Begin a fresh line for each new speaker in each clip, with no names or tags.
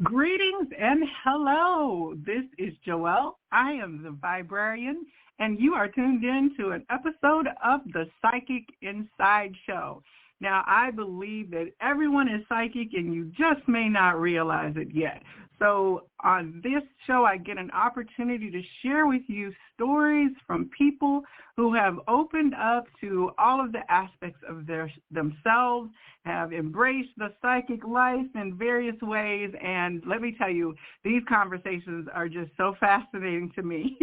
Greetings and hello. This is Joelle. I am the Viberarian, and you are tuned in to an episode of the Psychic Inside Show. Now, I believe that everyone is psychic, and you just may not realize it yet. So on this show, I get an opportunity to share with you stories from people who have opened up to all of the aspects of themselves, have embraced the psychic life in various ways. And let me tell you, these conversations are just so fascinating to me.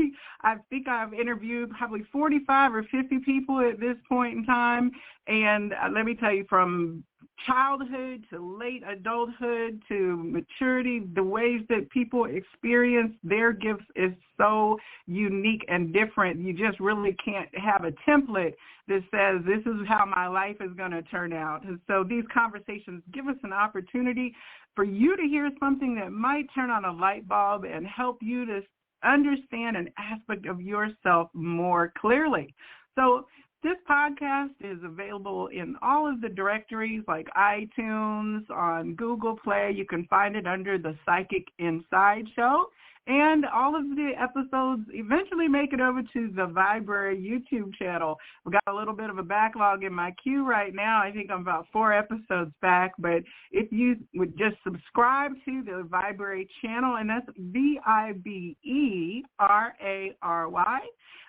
I think I've interviewed probably 45 or 50 people at this point in time. And let me tell you, from childhood to late adulthood to maturity, the ways that people experience their gifts is so unique and different. You just really can't have a template that says this is how my life is going to turn out. And so these conversations give us an opportunity for you to hear something that might turn on a light bulb and help you to understand an aspect of yourself more clearly. So this podcast is available in all of the directories like iTunes, on Google Play. You can find it under the Psychic Inside Show. And all of the episodes eventually make it over to the Viberary YouTube channel. We've got a little bit of a backlog in my queue right now. I think I'm about 4 episodes back. But if you would just subscribe to the Viberary channel, and that's Viberary,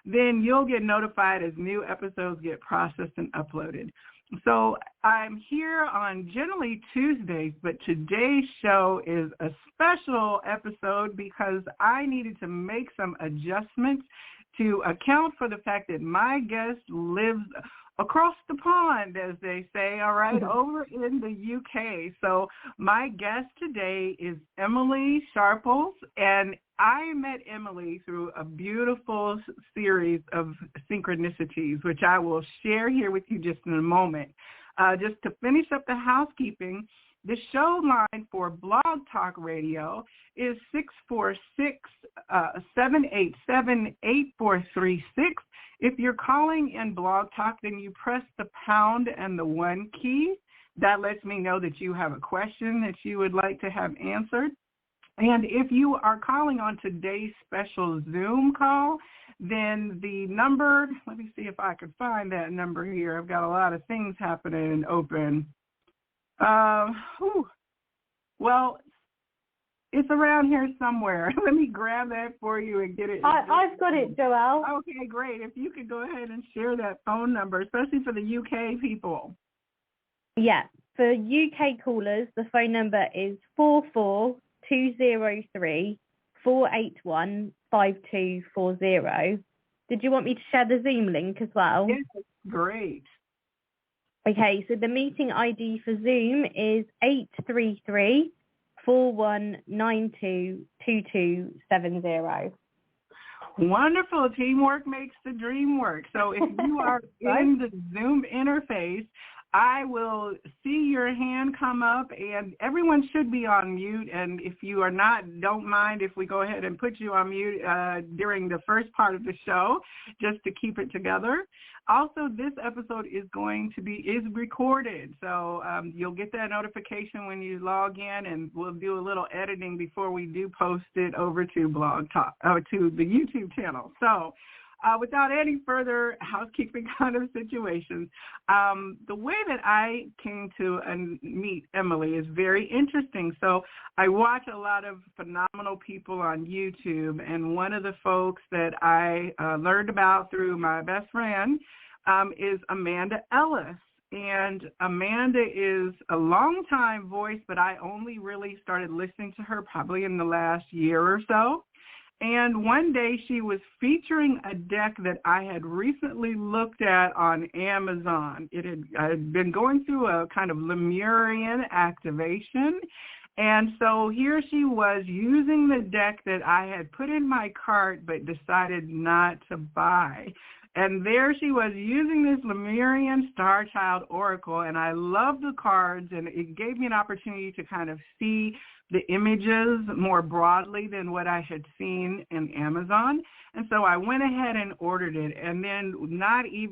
then you'll get notified as new episodes get processed and uploaded. So I'm here on generally Tuesdays, but today's show is a special episode because I needed to make some adjustments to account for the fact that my guest lives across the pond, as they say, all right, over in the UK. So my guest today is Emily Sharples, and I met Emily through a beautiful series of synchronicities, which I will share here with you just in a moment. Just to finish up the housekeeping, the show line for Blog Talk Radio is 646-787-8436. If you're calling in Blog Talk, then you press the pound and the 1 key. That lets me know that you have a question that you would like to have answered. And if you are calling on today's special Zoom call, then the number, let me see if I can find that number here. I've got a lot of things happening and open. Well, it's around here somewhere. Let me grab that for you and get it.
I've got it, Joelle.
Okay, great. If you could go ahead and share that phone number, especially for the UK people.
Yeah, for UK callers, the phone number is 44203-481-5240. Did you want me to share the Zoom link as well?
Yes, great.
Okay, so the meeting ID for Zoom is 833-4192-2270.
Wonderful. Teamwork makes the dream work. So if you are in the Zoom interface, I will see your hand come up, and everyone should be on mute. And if you are not, don't mind if we go ahead and put you on mute during the first part of the show, just to keep it together. Also, this episode is recorded, so you'll get that notification when you log in, and we'll do a little editing before we do post it over to Blog Talk, to the YouTube channel. So, without any further housekeeping kind of situations, the way that I came to meet Emily is very interesting. So I watch a lot of phenomenal people on YouTube, and one of the folks that I learned about through my best friend is Amanda Ellis. And Amanda is a longtime voice, but I only really started listening to her probably in the last year or so. And one day she was featuring a deck that I had recently looked at on Amazon. I had been going through a kind of Lemurian activation. And so here she was using the deck that I had put in my cart but decided not to buy. And there she was using this Lemurian Star Child Oracle, and I love the cards, and it gave me an opportunity to kind of see the images more broadly than what I had seen in Amazon. And so I went ahead and ordered it, and then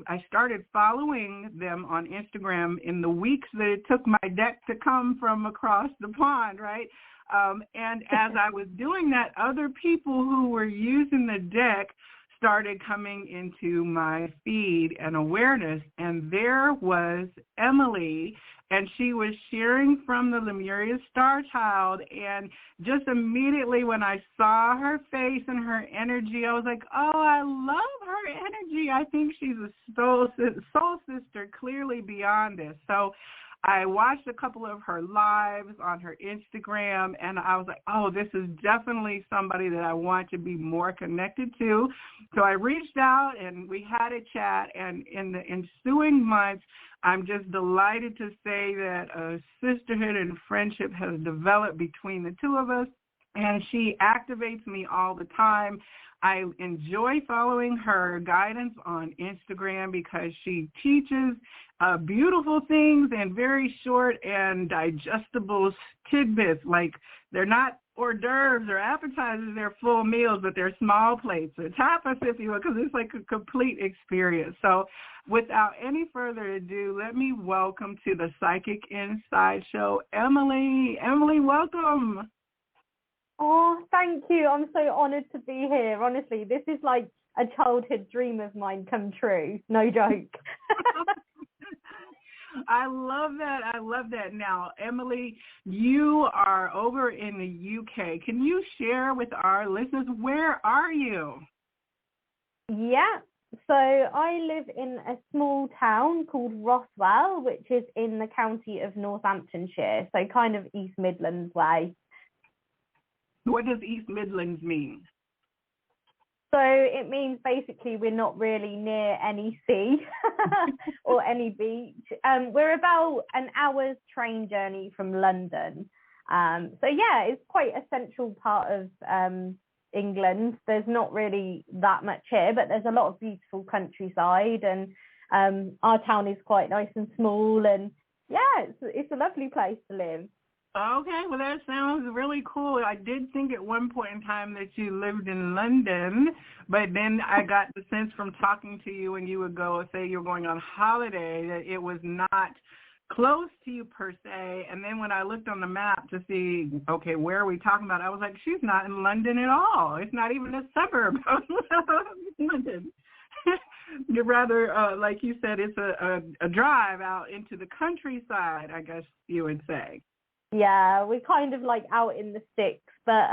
I started following them on Instagram in the weeks that it took my deck to come from across the pond, right? And as I was doing that, other people who were using the deck started coming into my feed and awareness, and there was Emily, and she was sharing from the Lemuria Star Child, and just immediately when I saw her face and her energy, I was like, oh, I love her energy. I think she's a soul sister, clearly beyond this. So I watched a couple of her lives on her Instagram, and I was like, oh, this is definitely somebody that I want to be more connected to. So I reached out, and we had a chat, and in the ensuing months, I'm just delighted to say that a sisterhood and friendship has developed between the two of us, and she activates me all the time. I enjoy following her guidance on Instagram because she teaches beautiful things and very short and digestible tidbits. Like, they're not hors d'oeuvres or appetizers, they're full meals, but they're small plates or tapas, if you will, because it's like a complete experience. So without any further ado, let me welcome to the Psychic Inside Show, Emily. Emily, welcome.
Oh, thank you. I'm so honored to be here. Honestly, this is like a childhood dream of mine come true. No joke.
I love that. I love that. Now, Emily, you are over in the UK. Can you share with our listeners, where are you?
Yeah. So I live in a small town called Rothwell, which is in the county of Northamptonshire, so kind of East Midlands way.
What does East Midlands mean?
So it means basically we're not really near any sea or any beach. We're about an hour's train journey from London. So yeah, it's quite a central part of England. There's not really that much here, but there's a lot of beautiful countryside, and our town is quite nice and small, and yeah, it's a lovely place to live.
Okay, well, that sounds really cool. I did think at one point in time that you lived in London, but then I got the sense from talking to you when you would go, say you were going on holiday, that it was not close to you per se. And then when I looked on the map to see, okay, where are we talking about, I was like, she's not in London at all. It's not even a suburb of London. You're rather, like you said, it's a drive out into the countryside, I guess you would say.
Yeah, we're kind of like out in the sticks, but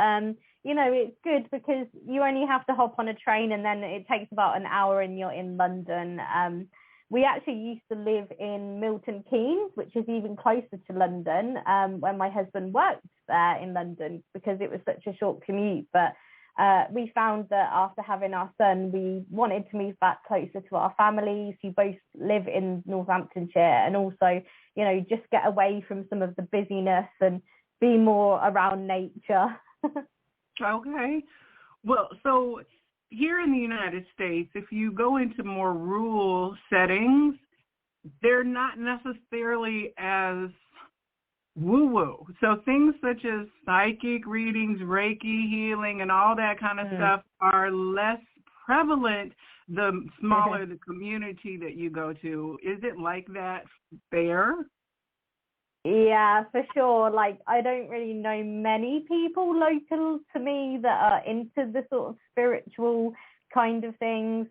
you know, it's good because you only have to hop on a train and then it takes about an hour and you're in London. We actually used to live in Milton Keynes, which is even closer to London, when my husband worked there in London, because it was such a short commute. But we found that after having our son, we wanted to move back closer to our families who both live in Northamptonshire, and also, you know, just get away from some of the busyness and be more around nature.
Okay. Well, so here in the United States, if you go into more rural settings, they're not necessarily as woo-woo. So things such as psychic readings, Reiki healing, and all that kind of stuff are less prevalent the smaller the community that you go to. Is it like that fair?
Yeah, for sure. Like, I don't really know many people local to me that are into the sort of spiritual kind of things.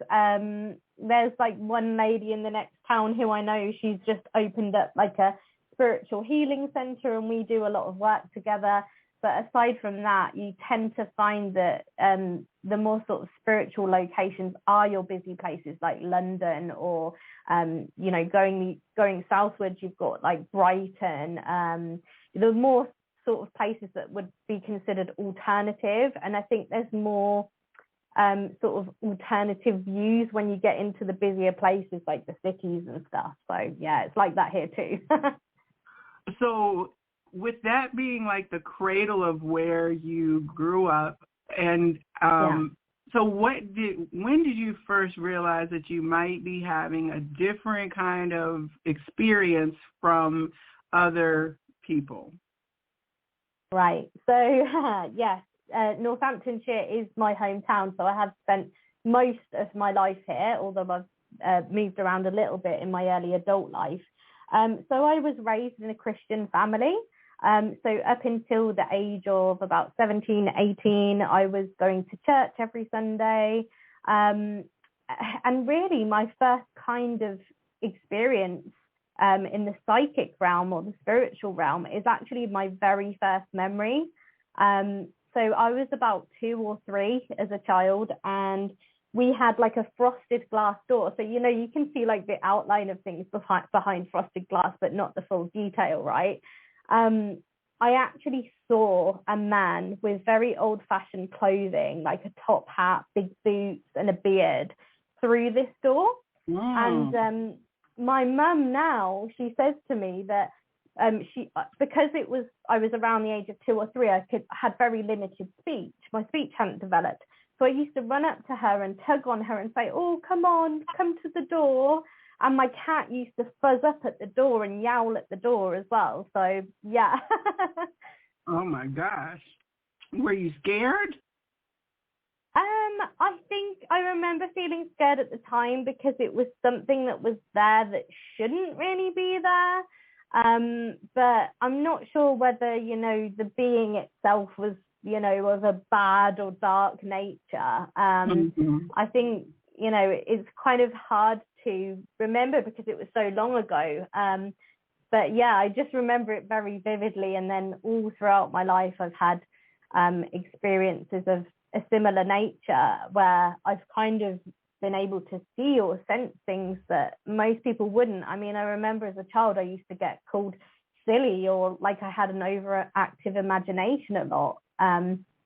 There's like one lady in the next town who I know, she's just opened up like a spiritual healing center, and we do a lot of work together. But aside from that, you tend to find that the more sort of spiritual locations are your busy places like London, or you know, going southwards, you've got like Brighton. The more sort of places that would be considered alternative, and I think there's more sort of alternative views when you get into the busier places like the cities and stuff. So yeah, it's like that here too.
So with that being like the cradle of where you grew up, and So when did you first realize that you might be having a different kind of experience from other people?
Right. So, yes, Northamptonshire is my hometown, so I have spent most of my life here, although I've moved around a little bit in my early adult life. So I was raised in a Christian family. So up until the age of about 17, 18, I was going to church every Sunday. And really my first kind of experience in the psychic realm or the spiritual realm is actually my very first memory. So I was about 2 or 3 as a child, and we had like a frosted glass door. So, you know, you can see like the outline of things behind frosted glass, but not the full detail, right? I actually saw a man with very old-fashioned clothing, like a top hat, big boots, and a beard through this door.
Wow.
And my mum now, she says to me that because I was around the age of 2 or 3, I had very limited speech. My speech hadn't developed. So I used to run up to her and tug on her and say, "Oh, come on, come to the door." And my cat used to fuzz up at the door and yowl at the door as well. So, yeah.
Oh, my gosh. Were you scared?
I think I remember feeling scared at the time because it was something that was there that shouldn't really be there. But I'm not sure whether, you know, the being itself was, you know, of a bad or dark nature. I think, you know, it's kind of hard to remember because it was so long ago. But yeah, I just remember it very vividly. And then all throughout my life, I've had experiences of a similar nature where I've kind of been able to see or sense things that most people wouldn't. I mean, I remember as a child, I used to get called silly or like I had an overactive imagination a lot,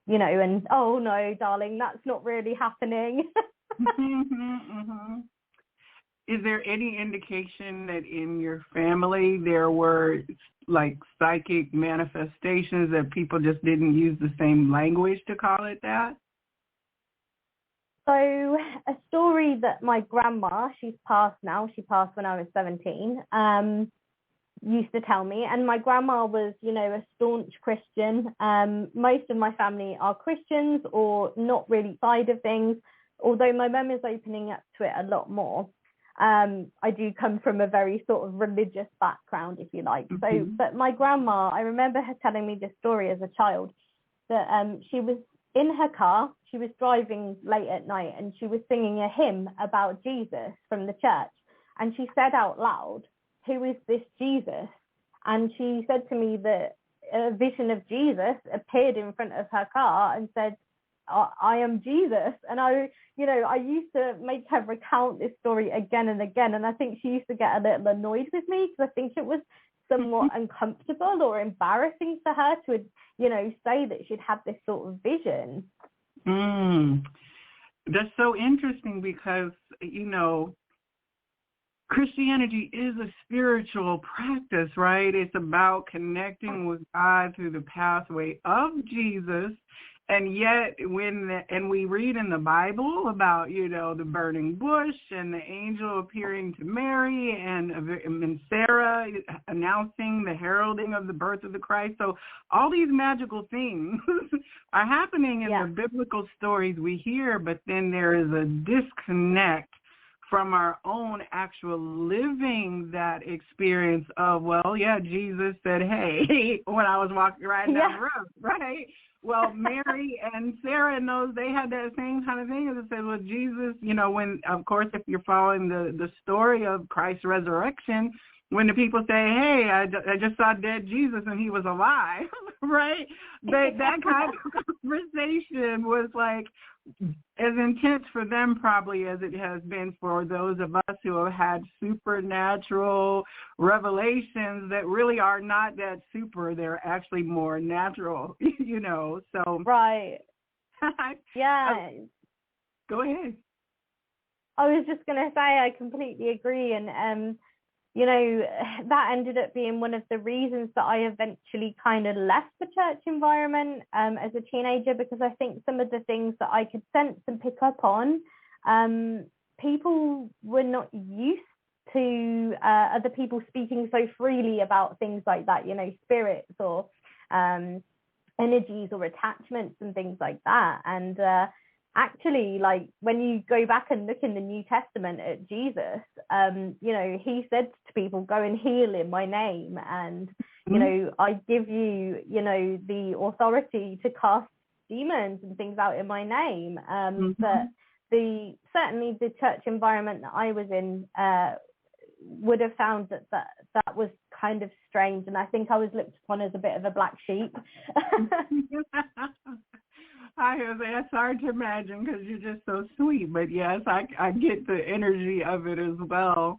you know, and, "Oh no, darling, that's not really happening."
Is there any indication that in your family there were like psychic manifestations that people just didn't use the same language to call it that?
So a story that my grandma, she's passed now, she passed when I was 17, used to tell me, and my grandma was, you know, a staunch Christian. Most of my family are Christians or not really side of things, although my mum is opening up to it a lot more. I do come from a very sort of religious background, if you like. So, but my grandma, I remember her telling me this story as a child, that she was in her car, she was driving late at night, and she was singing a hymn about Jesus from the church. And she said out loud, "Who is this Jesus?" And she said to me that a vision of Jesus appeared in front of her car and said, "I am Jesus." And I used to make her recount this story again and again. And I think she used to get a little annoyed with me because I think it was somewhat uncomfortable or embarrassing for her to, you know, say that she'd had this sort of vision.
That's so interesting because, you know, Christianity is a spiritual practice, right? It's about connecting with God through the pathway of Jesus. And yet, we read in the Bible about, you know, the burning bush and the angel appearing to Mary and Sarah announcing the heralding of the birth of the Christ. So all these magical things are happening in the biblical stories we hear, but then there is a disconnect from our own actual living that experience of, well, yeah, Jesus said, "Hey," when I was walking down the road, right? Well, Mary and Sarah and those, they had that same kind of thing. As I said, well, Jesus, you know, when, of course, if you're following the story of Christ's resurrection, when the people say, "Hey, I just saw dead Jesus and he was alive," right? That kind of conversation was like as intense for them probably as it has been for those of us who have had supernatural revelations that really are not that super. They're actually more natural, you know. So
right. Yeah.
Go ahead.
I was just going to say I completely agree. And you know, that ended up being one of the reasons that I eventually kind of left the church environment as a teenager, because I think some of the things that I could sense and pick up on, people were not used to other people speaking so freely about things like that, you know, spirits or energies or attachments and things like that. And actually, like, when you go back and look in the New Testament at Jesus, you know, he said to people, go and heal in my name, and you know, I give you, you know, the authority to cast demons and things out in my name. But certainly the church environment that I was in would have found that was kind of strange, and I think I was looked upon as a bit of a black sheep.
It's hard to imagine because you're just so sweet, but yes, I get the energy of it as well.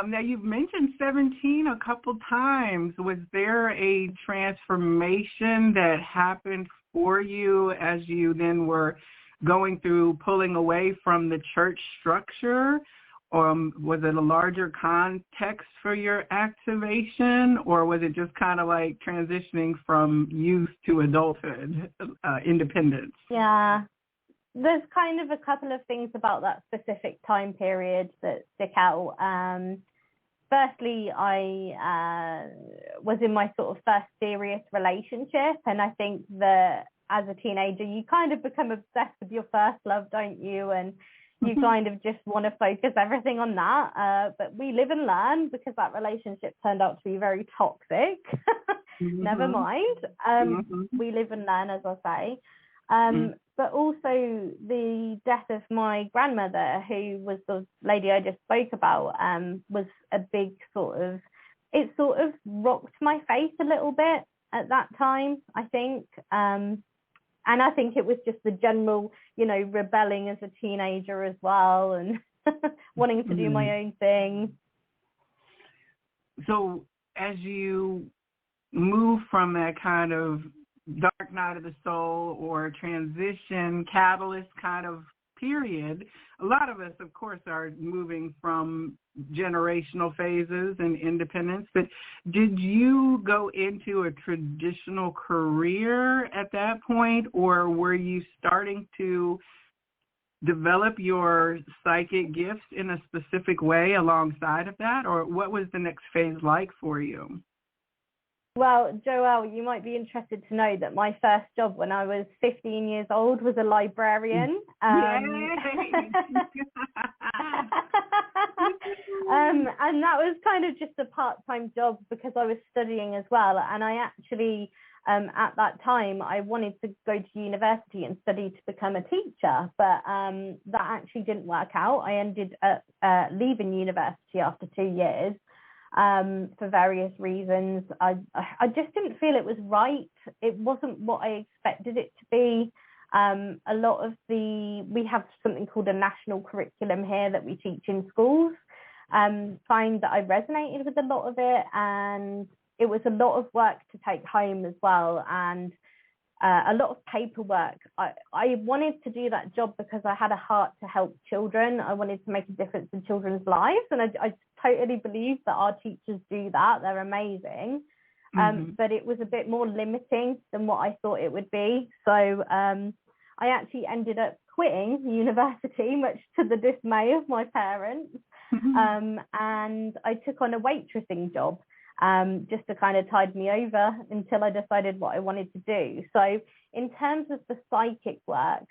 Now, you've mentioned 17 a couple times. Was there a transformation that happened for you as you then were going through pulling away from the church structure? Was it a larger context for your activation, or was it just kind of like transitioning from youth to adulthood, independence?
Yeah, there's kind of a couple of things about that specific time period that stick out. Firstly, I was in my sort of first serious relationship, and I think that as a teenager, you kind of become obsessed with your first love, don't you? And you kind of just want to focus everything on that. But we live and learn, because that relationship turned out to be very toxic. Never mind. We live and learn, as I say. But also the death of my grandmother, who was the lady I just spoke about, was a big it sort of rocked my faith a little bit at that time, I think. And I think it was just the general, you know, rebelling as a teenager as well, and wanting to do my own thing.
So as you move from that kind of dark night of the soul or transition catalyst kind of period, a lot of us, of course, are moving from generational phases and independence. But did you go into a traditional career at that point, or were you starting to develop your psychic gifts in a specific way alongside of that, or what was the next phase like for you?
Well, Joelle, you might be interested to know that my first job when I was 15 years old was a librarian. And that was kind of just a part-time job because I was studying as well. And I actually, at that time, I wanted to go to university and study to become a teacher. But that actually didn't work out. I ended up leaving university after 2 years. For various reasons. I just didn't feel it was right. It wasn't what I expected it to be. A lot of we have something called a national curriculum here that we teach in schools. Find that I resonated with a lot of it, and it was a lot of work to take home as well, and a lot of paperwork. I wanted to do that job because I had a heart to help children. I wanted to make a difference in children's lives, and I totally believe that our teachers do that. They're amazing. But it was a bit more limiting than what I thought it would be. So I actually ended up quitting university, much to the dismay of my parents. And I took on a waitressing job, just to kind of tide me over until I decided what I wanted to do. So in terms of the psychic work,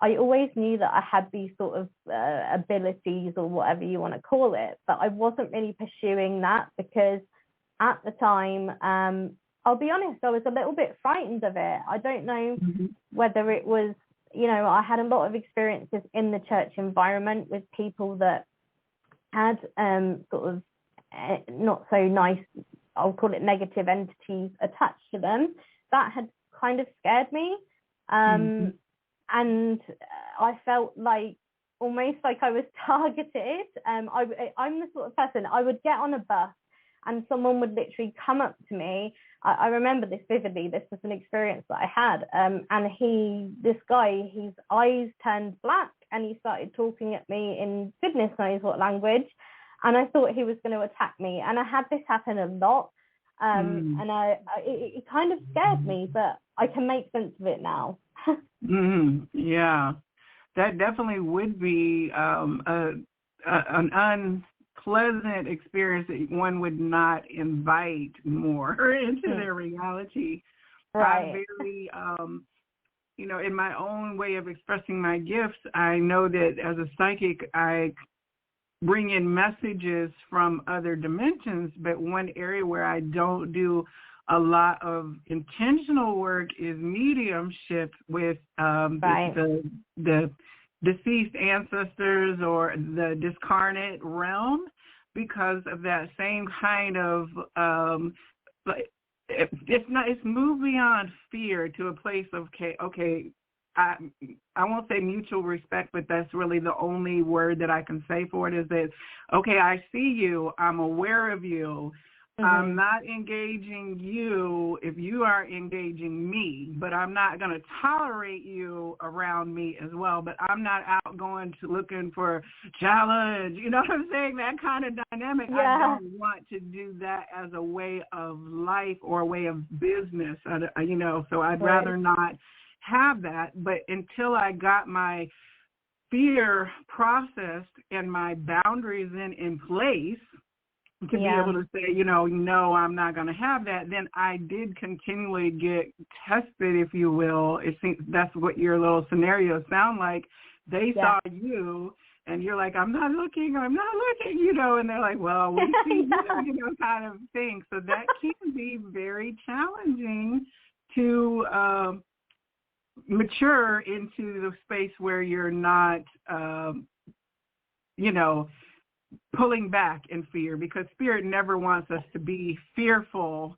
I always knew that I had these sort of abilities, or whatever you want to call it, but I wasn't really pursuing that because at the time, I'll be honest, I was a little bit frightened of it. I don't know whether it was, you know, I had a lot of experiences in the church environment with people that had sort of not so nice, I'll call it negative entities attached to them. That had kind of scared me. And I felt like almost like I was targeted. I'm the sort of person, I would get on a bus and someone would literally come up to me. I remember this vividly. This was an experience that I had. And this guy, his eyes turned black and he started talking at me in goodness knows what language. and I thought he was going to attack me. And I had this happen a lot, and it kind of scared me, but I can make sense of it now.
Yeah, that definitely would be an unpleasant experience that one would not invite more into their reality.
Right.
I'm very, in my own way of expressing my gifts, I know that as a psychic, I bring in messages from other dimensions, but one area where I don't do a lot of intentional work is mediumship with the deceased ancestors or the discarnate realm, because of that same kind of it's moved beyond fear to a place of okay, I won't say mutual respect, but that's really the only word that I can say for it, is that, okay, I see you, I'm aware of you, I'm not engaging you if you are engaging me, but I'm not going to tolerate you around me as well, but I'm not out going to looking for challenge, you know what I'm saying, that kind of dynamic.
Yeah.
I don't want to do that as a way of life or a way of business, so I'd rather not have that. But until I got my fear processed and my boundaries in place to be able to say, no, I'm not going to have that, then I did continually get tested, if you will. It seems that's what your little scenarios sound like. They saw you, and you're like, I'm not looking, and they're like, well, we see you, kind of thing. So that can be very challenging to mature into the space where you're not, pulling back in fear, because Spirit never wants us to be fearful,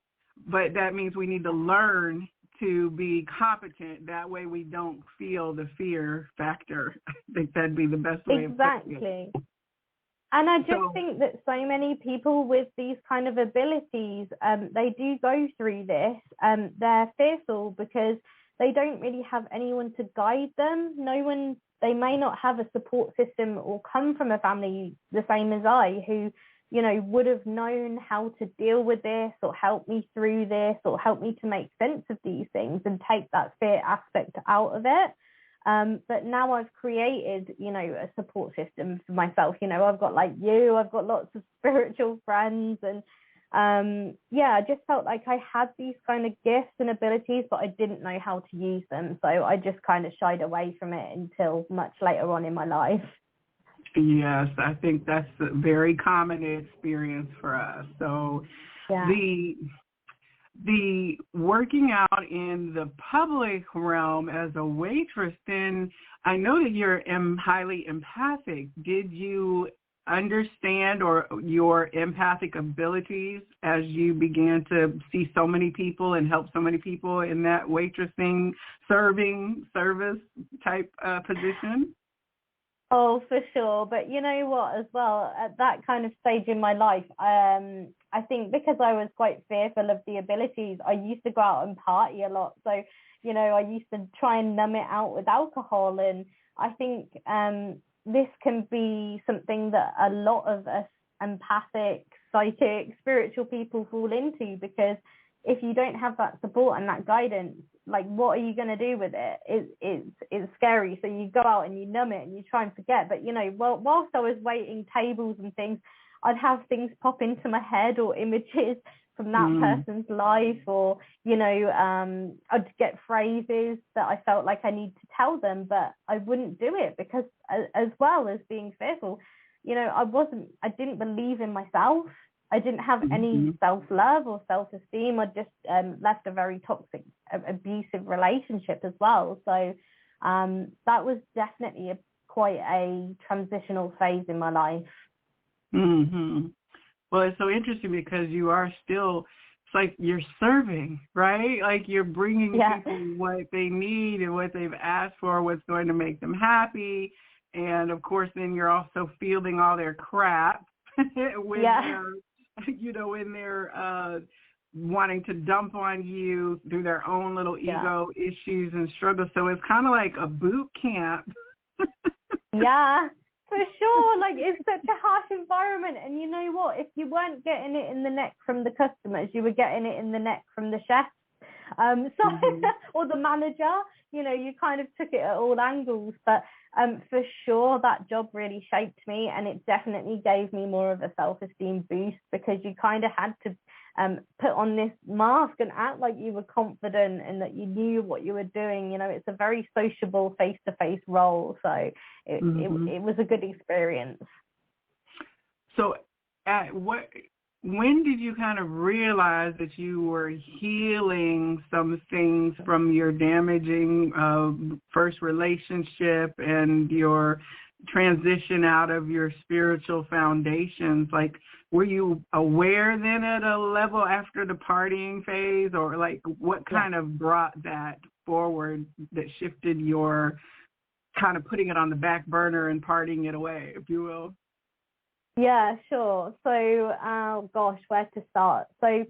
but that means we need to learn to be competent. That way we don't feel the fear factor. I think that'd be the best way of putting it.
And I just think that so many people with these kind of abilities, they do go through this. They're fearful because they don't really have anyone to guide them. They may not have a support system or come from a family the same as I, who, would have known how to deal with this or help me through this or help me to make sense of these things and take that fear aspect out of it. But now I've created, a support system for myself. I've got I've got lots of spiritual friends, and I just felt like I had these kind of gifts and abilities, but I didn't know how to use them. So I just kind of shied away from it until much later on in my life.
Yes, I think that's a very common experience for us. So the working out in the public realm as a waitress, then I know that you're highly empathic. Did you understand or your empathic abilities as you began to see so many people and help so many people in that waitressing, service type position?
Oh, for sure. But you know what, as well, at that kind of stage in my life, I think because I was quite fearful of the abilities, I used to go out and party a lot. So, I used to try and numb it out with alcohol. And I think this can be something that a lot of us empathic, psychic, spiritual people fall into, because if you don't have that support and that guidance, what are you going to do with it? It's scary. So you go out and you numb it and you try and forget. But, whilst I was waiting tables and things, I'd have things pop into my head or images from that person's life, or, I'd get phrases that I felt like I need to tell them, but I wouldn't do it because as well as being fearful, I didn't believe in myself. I didn't have any self-love or self-esteem. I just left a very toxic, abusive relationship as well. So that was definitely quite a transitional phase in my life.
Well, it's so interesting because you are still, it's like you're serving, right? Like you're bringing people what they need and what they've asked for, what's going to make them happy. And of course, then you're also fielding all their crap when they're wanting to dump on you through their own little ego issues and struggles. So it's kind of like a boot camp.
For sure, like it's such a harsh environment, and you know what? If you weren't getting it in the neck from the customers, you were getting it in the neck from the chef, or the manager. You know, you kind of took it at all angles. But for sure, that job really shaped me, and it definitely gave me more of a self-esteem boost, because you kind of had to put on this mask and act like you were confident and that you knew what you were doing. You know, it's a very sociable face-to-face role, so it was a good experience.
So when did you kind of realize that you were healing some things from your damaging first relationship and your transition out of your spiritual foundations? Like, were you aware then at a level after the partying phase, or like what kind of brought that forward that shifted your kind of putting it on the back burner and partying it away, if you will?
Yeah, sure. So, oh gosh, where to start? So,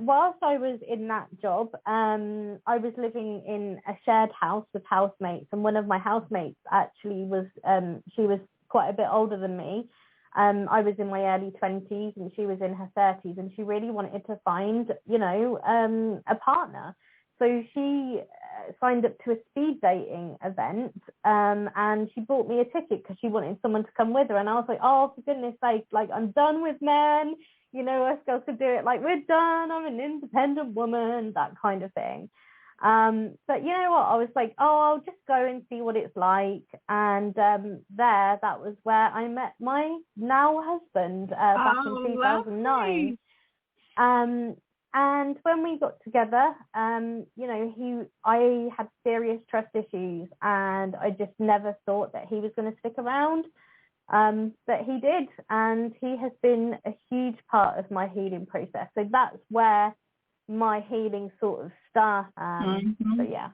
whilst I was in that job, I was living in a shared house with housemates, and one of my housemates actually was, she was quite a bit older than me. I was in my early 20s and she was in her 30s, and she really wanted to find, you know, a partner. So she signed up to a speed dating event, and she bought me a ticket because she wanted someone to come with her. And I was like, oh, for goodness sake, like, I'm done with men. You know, us girls could do it. Like, we're done. I'm an independent woman, that kind of thing. But you know what? I was like, oh, I'll just go and see what it's like. And that was where I met my now husband back in 2009. And when we got together, you know, I had serious trust issues, and I just never thought that he was going to stick around. But he did, and he has been a huge part of my healing process. So that's where my healing sort of started. So yeah.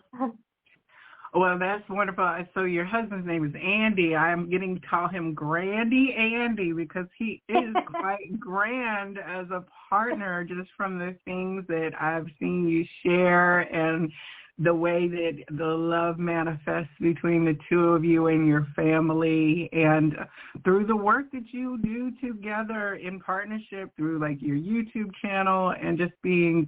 Well, that's wonderful. So your husband's name is Andy. I'm getting to call him Grandy Andy because he is quite grand as a partner, just from the things that I've seen you share and the way that the love manifests between the two of you and your family, and through the work that you do together in partnership through like your YouTube channel and just being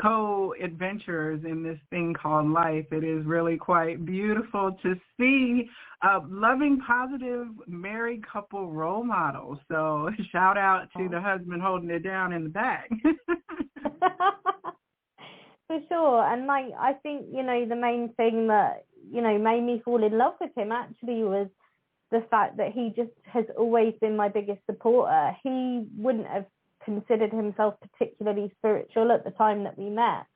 co-adventurers in this thing called life. It is really quite beautiful to see loving, positive married couple role models. So shout out to the husband holding it down in the back.
For sure. And like, I think, you know, the main thing that, you know, made me fall in love with him actually was the fact that he just has always been my biggest supporter. He wouldn't have considered himself particularly spiritual at the time that we met,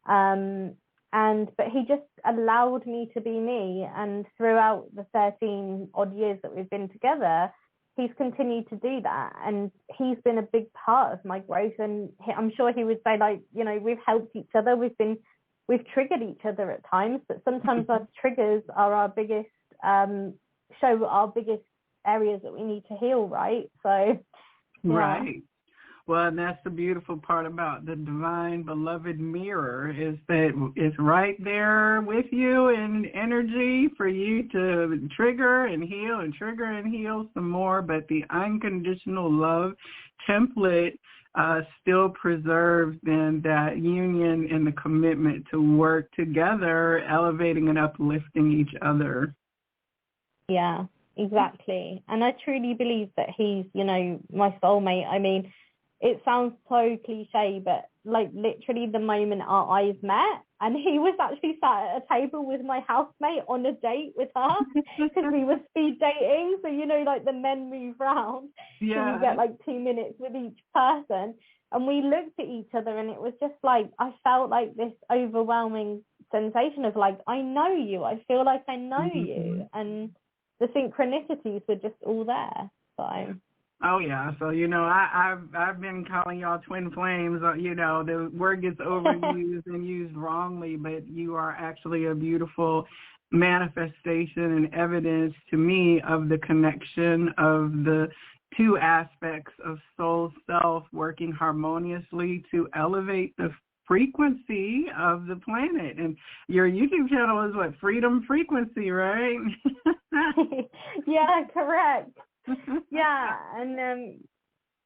but he just allowed me to be me, and throughout the 13 odd years that we've been together, he's continued to do that, and he's been a big part of my growth. And I'm sure he would say, like, you know, we've helped each other, we've triggered each other at times, but sometimes our triggers are our biggest show our biggest areas that we need to heal, right? So yeah.
Right. Well, and that's the beautiful part about the divine beloved mirror, is that it's right there with you in energy for you to trigger and heal and trigger and heal some more. But the unconditional love template still preserves then that union and the commitment to work together, elevating and uplifting each other.
Yeah, exactly. And I truly believe that he's, you know, my soulmate. I mean, it sounds so cliche, but like literally the moment our eyes met, and he was actually sat at a table with my housemate on a date with her because we were speed dating. So, you know, like the men move round. Yeah. So you get like 2 minutes with each person. And we looked at each other, and it was just like, I felt like this overwhelming sensation of like, I know you. I feel like I know you. And the synchronicities were just all there. So.
Oh yeah, so you know, I've been calling y'all twin flames. You know, the word gets overused and used wrongly, but you are actually a beautiful manifestation and evidence to me of the connection of the two aspects of soul self working harmoniously to elevate the frequency of the planet. And your YouTube channel is what, Freedom Frequency, right?
Yeah, correct. Yeah, and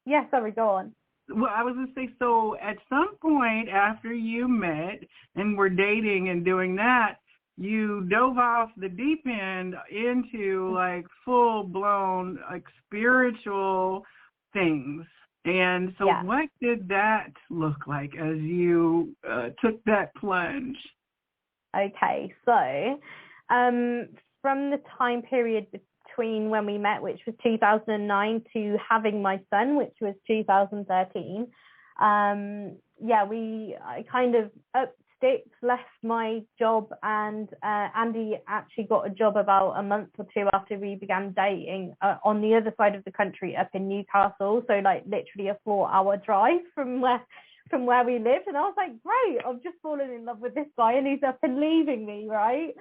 yeah, sorry, go on.
Well, I was going to say, so at some point after you met and were dating and doing that, you dove off the deep end into like full-blown like spiritual things. And so what did that look like as you took that plunge?
Okay, so from the time period between when we met, which was 2009, to having my son, which was 2013, I kind of upped sticks, left my job, and Andy actually got a job about a month or two after we began dating on the other side of the country, up in Newcastle, so like literally a 4-hour drive from where we lived. And I was like, great, I've just fallen in love with this guy and he's up and leaving me, right?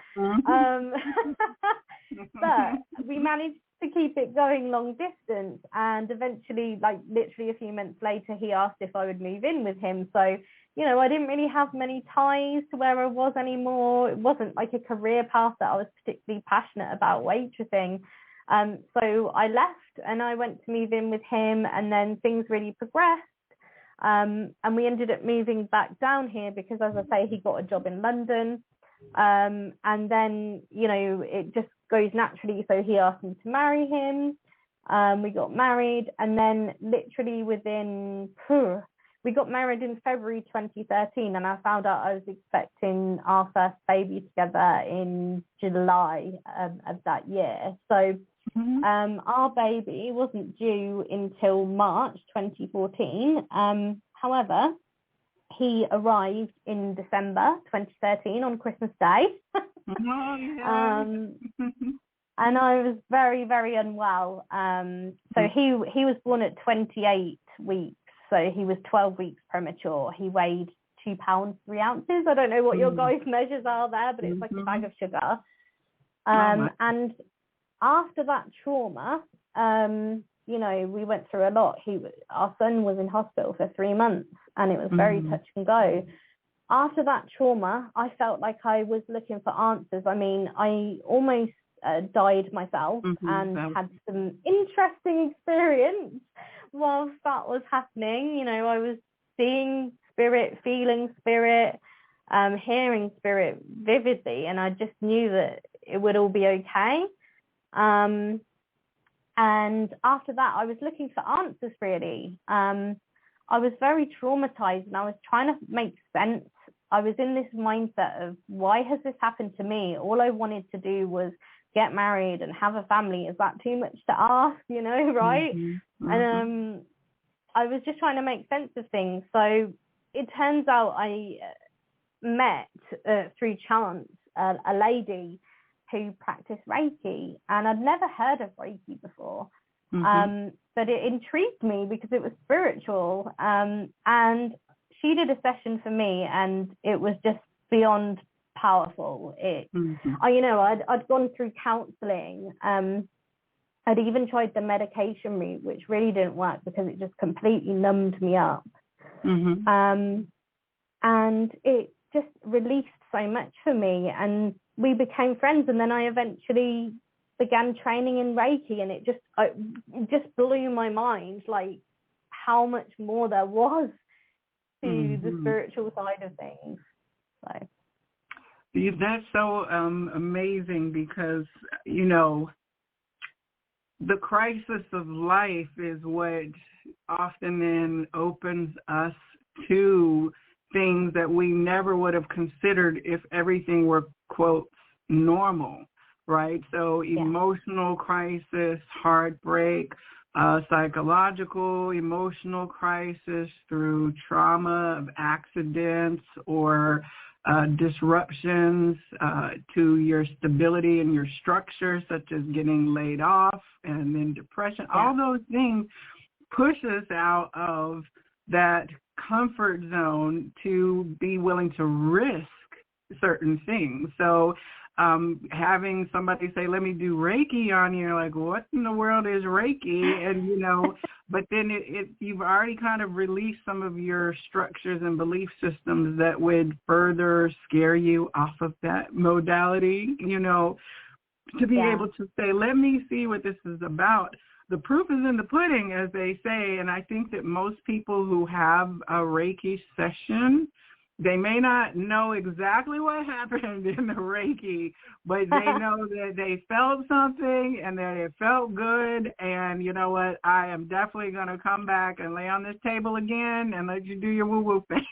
But we managed to keep it going long distance, and eventually, like literally a few months later, he asked if I would move in with him. So, you know, I didn't really have many ties to where I was anymore. It wasn't like a career path that I was particularly passionate about, waitressing. So I left and I went to move in with him, and then things really progressed. And we ended up moving back down here because, as I say, he got a job in London. And then, you know, it just goes naturally. So he asked me to marry him. We got married, and then literally we got married in February 2013, and I found out I was expecting our first baby together in July of that year. So our baby wasn't due until March 2014. However, he arrived in December 2013 on Christmas Day. And I was very, very unwell. So he was born at 28 weeks. So he was 12 weeks premature. He weighed 2 pounds, 3 ounces. I don't know what your guys' measures are there, but it's like a bag of sugar. And after that trauma, you know, we went through a lot. Our son was in hospital for 3 months, and it was very touch and go. After that trauma, I felt like I was looking for answers. I mean, I almost died myself and had some interesting experience whilst that was happening. You know, I was seeing spirit, feeling spirit, hearing spirit vividly, and I just knew that it would all be okay. And after that, I was looking for answers, really. I was very traumatized, and I was trying to make sense. I was in this mindset of, why has this happened to me? All I wanted to do was get married and have a family. Is that too much to ask, you know, right? And I was just trying to make sense of things. So it turns out I met through chance a lady who practiced Reiki, and I'd never heard of Reiki before. But it intrigued me because it was spiritual. And she did a session for me, and it was just beyond powerful. You know, I'd gone through counseling. I'd even tried the medication route, which really didn't work because it just completely numbed me up. And it just released so much for me, and we became friends. And then I eventually began training in Reiki, and it just blew my mind, like how much more there was to the spiritual side of things. So
that's so amazing, because, you know, the crisis of life is what often then opens us to things that we never would have considered if everything were, quote, normal, right? So emotional crisis, heartbreak, psychological, emotional crisis through trauma of accidents or disruptions to your stability and your structure, such as getting laid off, and then depression. All those things push us out of that comfort zone to be willing to risk certain things. So having somebody say, let me do Reiki on you, like, what in the world is Reiki? And, you know, but then you've already kind of released some of your structures and belief systems that would further scare you off of that modality, you know, to be able to say, let me see what this is about. The proof is in the pudding, as they say, and I think that most people who have a Reiki session, they may not know exactly what happened in the Reiki, but they know that they felt something and that it felt good. And you know what? I am definitely going to come back and lay on this table again and let you do your woo-woo thing.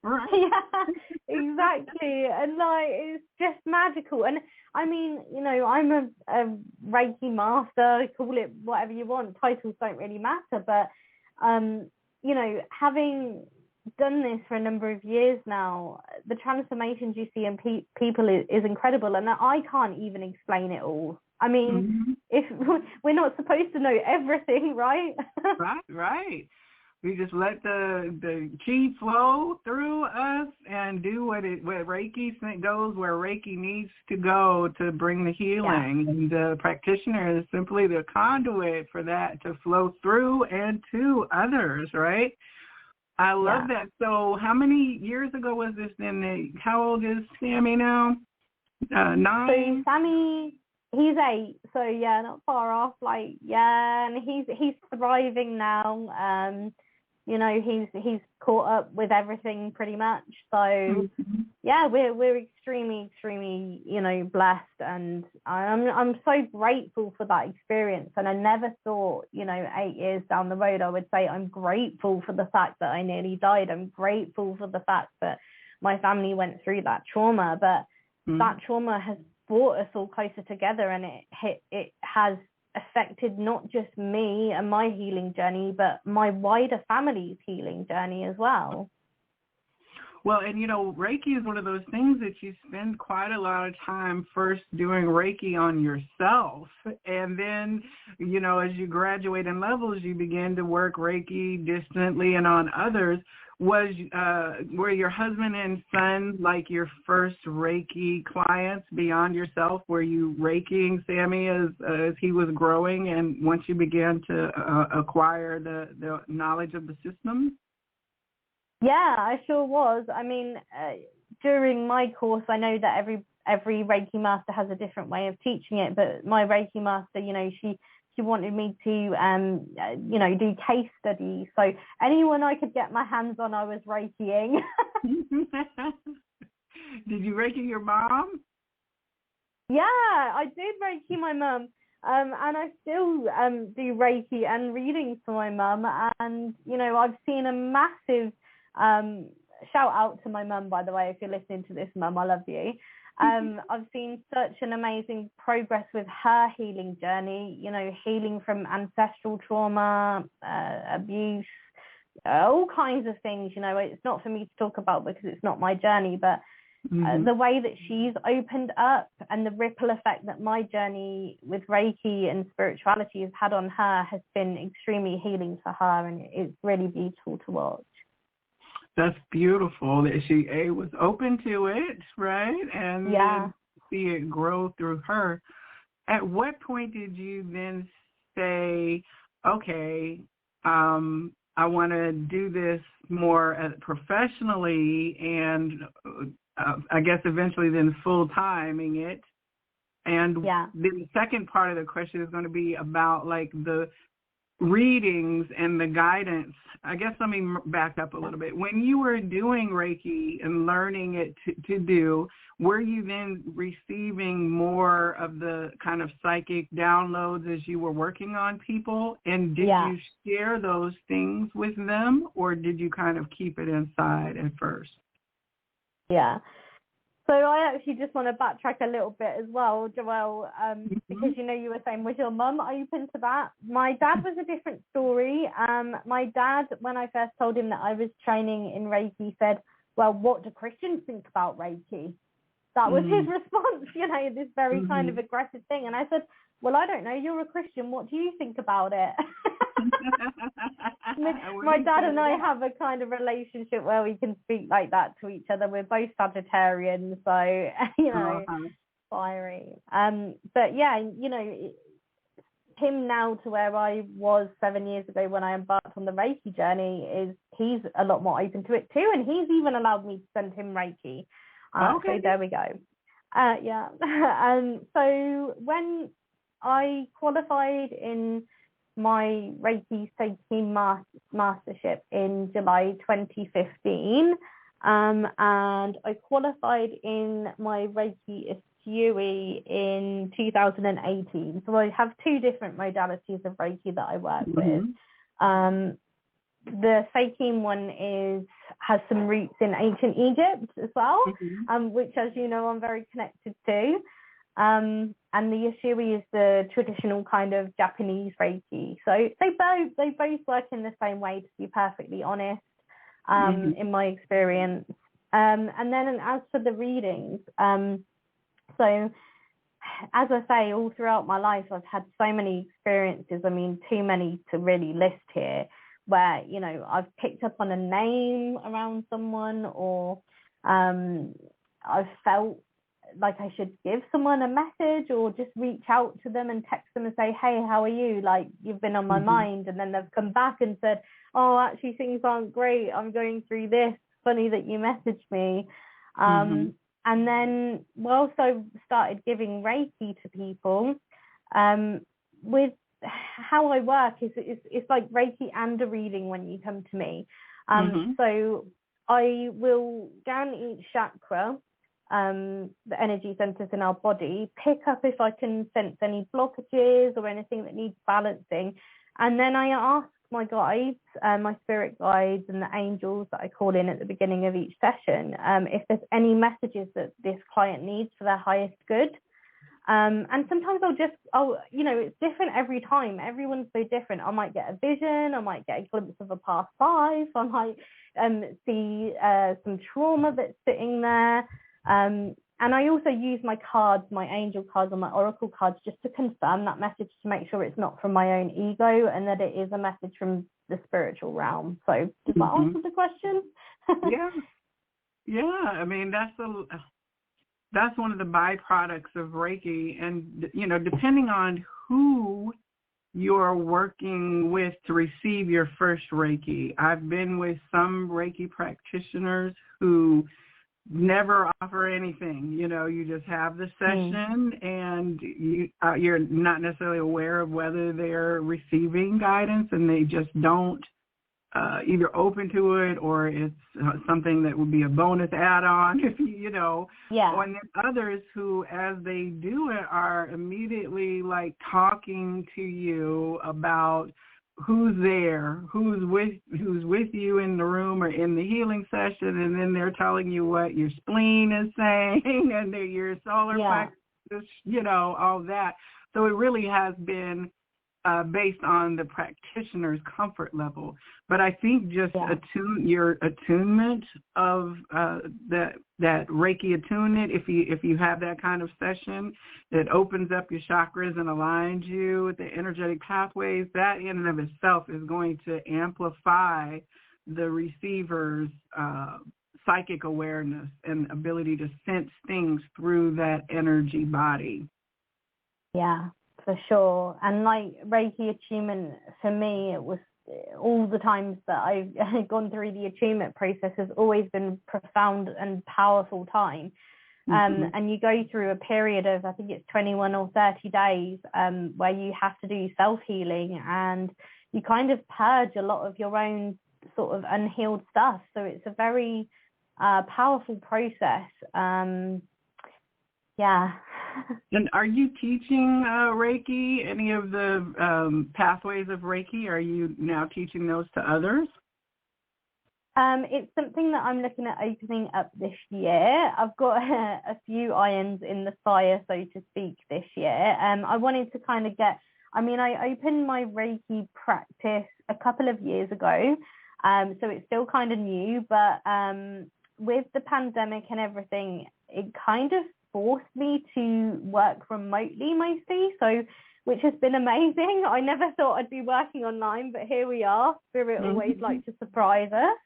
Right?
Yeah, exactly. And like, it's just magical. And I mean, you know, I'm a Reiki master, call it whatever you want. Titles don't really matter. But, you know, having done this for a number of years now, the transformations you see in people is incredible, and I can't even explain it all. I mean, if we're not supposed to know everything, right?
Right. We just let the chi flow through us and do where Reiki goes where Reiki needs to go to bring the healing. Yeah. And the practitioner is simply the conduit for that to flow through and to others, right? I love that. So how many years ago was this then? How old is Sammy now? 9?
So Sammy, he's 8. So yeah, not far off. Like, yeah, and he's thriving now. You know, he's caught up with everything pretty much. So yeah, we're extremely, you know, blessed, and I'm so grateful for that experience. And I never thought, you know, 8 years down the road, I would say I'm grateful for the fact that I nearly died. I'm grateful for the fact that my family went through that trauma, but that trauma has brought us all closer together, and it has affected not just me and my healing journey, but my wider family's healing journey as well.
Well, and you know, Reiki is one of those things that you spend quite a lot of time first doing Reiki on yourself, and then, you know, as you graduate in levels, you begin to work Reiki distantly and on others. Were your husband and son like your first Reiki clients beyond yourself? Were you Reikiing Sammy as he was growing, and once you began to acquire the knowledge of the system?
Yeah, I sure was. I mean, during my course, I know that every Reiki master has a different way of teaching it, but my Reiki master, you know, she wanted me to, you know, do case studies. So anyone I could get my hands on, I was Reikiing.
Did you Reiki your mom?
Yeah, I did Reiki my mum. And I still do Reiki and readings for my mum. And, you know, I've seen a massive shout out to my mum, by the way, if you're listening to this, Mum, I love you. I've seen such an amazing progress with her healing journey, you know, healing from ancestral trauma, abuse, all kinds of things. You know, it's not for me to talk about because it's not my journey, but the way that she's opened up and the ripple effect that my journey with Reiki and spirituality has had on her has been extremely healing for her, and it's really beautiful to watch.
That's beautiful that she was open to it, right? And then see it grow through her. At what point did you then say, okay, I want to do this more professionally, and I guess eventually then full-timing it? And then the second part of the question is going to be about like the readings and the guidance. I guess let me back up a little bit. When you were doing Reiki and learning it to do, were you then receiving more of the kind of psychic downloads as you were working on people? And did you share those things with them, or did you kind of keep it inside at first?
Yeah. So I actually just want to backtrack a little bit as well, Joelle, because, you know, you were saying, was your mum open to that? My dad was a different story. My dad, when I first told him that I was training in Reiki, said, well, what do Christians think about Reiki? That was his response, you know, this very kind of aggressive thing. And I said, well, I don't know, you're a Christian, what do you think about it? My dad and I have a kind of relationship where we can speak like that to each other. We're both Sagittarians, so, you know, fiery. But yeah, you know, him now to where I was 7 years ago when I embarked on the Reiki journey is he's a lot more open to it too, and he's even allowed me to send him Reiki.
Okay.
So there we go. Yeah. So when I qualified in my Reiki Self-Esteem mastership in July 2015, and I qualified in my Reiki Estuary in 2018. So I have two different modalities of Reiki that I work with. The Self-Esteem one has some roots in ancient Egypt as well, which, as you know, I'm very connected to. And the Estuary is the traditional kind of Japanese Reiki. So they both work in the same way, to be perfectly honest, in my experience. And then as for the readings, so as I say, all throughout my life, I've had so many experiences. I mean, too many to really list here, where, you know, I've picked up on a name around someone, or I've felt like I should give someone a message, or just reach out to them and text them and say, hey, how are you? Like, you've been on my mind. And then they've come back and said, oh, actually, things aren't great. I'm going through this. Funny that you messaged me. And then whilst I started giving Reiki to people, with how I work it's like Reiki and a reading when you come to me. So I will scan each chakra, the energy centers in our body, pick up if I can sense any blockages or anything that needs balancing. And then I ask my guides, my spirit guides and the angels that I call in at the beginning of each session, if there's any messages that this client needs for their highest good. And sometimes you know, it's different every time. Everyone's so different. I might get a vision, I might get a glimpse of a past life, I might see some trauma that's sitting there. And I also use my cards, my angel cards and my oracle cards, just to confirm that message, to make sure it's not from my own ego and that it is a message from the spiritual realm. So does that answer the question?
Yeah. I mean, that's one of the byproducts of Reiki. And, you know, depending on who you're working with to receive your first Reiki, I've been with some Reiki practitioners who never offer anything. You know, you just have the session and you're not necessarily aware of whether they're receiving guidance, and they just don't either open to it, or it's something that would be a bonus add-on, if you know. And then others who, as they do it, are immediately like talking to you about who's there, who's with you in the room or in the healing session, and then they're telling you what your spleen is saying and your solar plexus, you know, all that. So it really has been based on the practitioner's comfort level. But I think just your attunement of that Reiki attunement, if you have that kind of session that opens up your chakras and aligns you with the energetic pathways, that in and of itself is going to amplify the receiver's psychic awareness and ability to sense things through that energy body.
Yeah, for sure. And like Reiki attunement, for me, it was all the times that I've gone through the attunement process has always been profound and powerful time. And you go through a period of, I think it's 21 or 30 days, where you have to do self-healing, and you kind of purge a lot of your own sort of unhealed stuff. So it's a very powerful process. And
are you teaching Reiki, any of the pathways of Reiki? Are you now teaching those to others?
It's something that I'm looking at opening up this year. I've got a few irons in the fire, so to speak, this year. I wanted to kind of I opened my Reiki practice a couple of years ago, so it's still kind of new, but with the pandemic and everything, it kind of forced me to work remotely mostly, so which has been amazing. I never thought I'd be working online, but here we are. Spirit always likes to surprise us.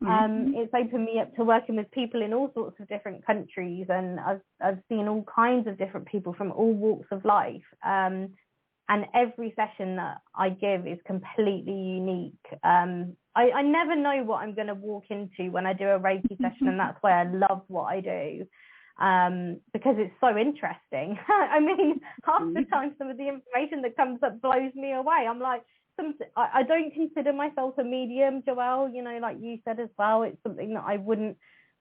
It's opened me up to working with people in all sorts of different countries, and I've seen all kinds of different people from all walks of life. And every session that I give is completely unique. I never know what I'm going to walk into when I do a Reiki session, and that's why I love what I do, because it's so interesting. I mean, half the time some of the information that comes up blows me away. I'm like, I don't consider myself a medium, Joelle, you know, like you said as well. It's something that I wouldn't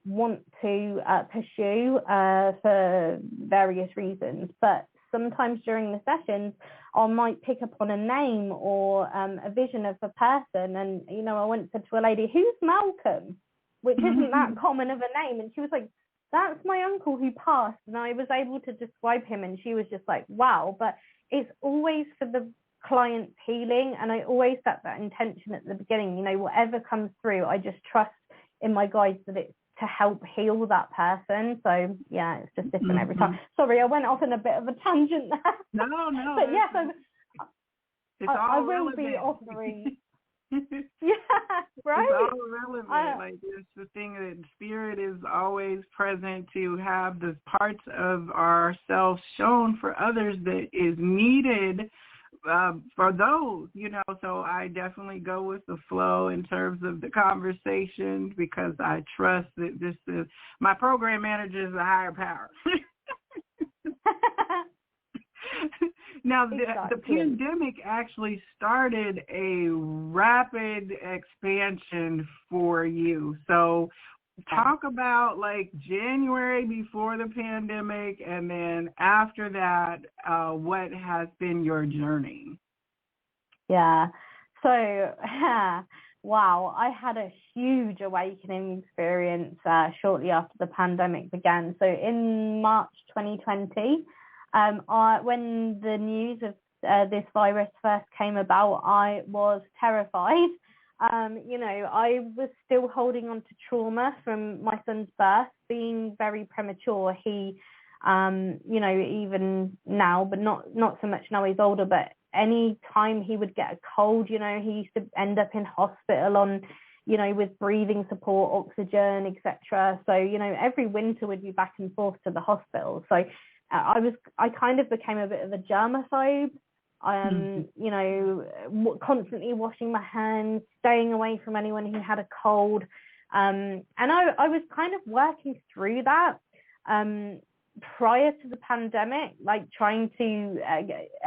want to pursue for various reasons. But sometimes during the sessions, I might pick up on a name or a vision of a person. And, you know, I once said to a lady, "Who's Malcolm?" Which isn't that common of a name. And she was like, "That's my uncle who passed." And I was able to describe him, and she was just like, wow. But it's always for the client's healing, and I always set that intention at the beginning. You know, whatever comes through, I just trust in my guides that it's to help heal that person. So yeah, it's just different every time. Sorry, I went off in a bit of a tangent there.
No.
But yes, I will
relevant.
be offering. Yeah, right.
It's all relevant. Like, it's the thing that spirit is always present to have the parts of ourselves shown for others that is needed for those, you know. So I definitely go with the flow in terms of the conversation, because I trust that this is my program manager is a higher power. Now, the pandemic actually started a rapid expansion for you. So talk about like January before the pandemic, and then after that, what has been your journey?
Yeah. So, wow, I had a huge awakening experience shortly after the pandemic began. So in March 2020, when the news of this virus first came about, I was terrified. You know, I was still holding on to trauma from my son's birth, being very premature. He, you know, even now, but not so much now he's older, but any time he would get a cold, you know, he used to end up in hospital on, you know, with breathing support, oxygen, etc. So, you know, every winter we'd be back and forth to the hospital. So I kind of became a bit of a germaphobe. You know, constantly washing my hands, staying away from anyone who had a cold. And I was kind of working through that prior to the pandemic, like trying to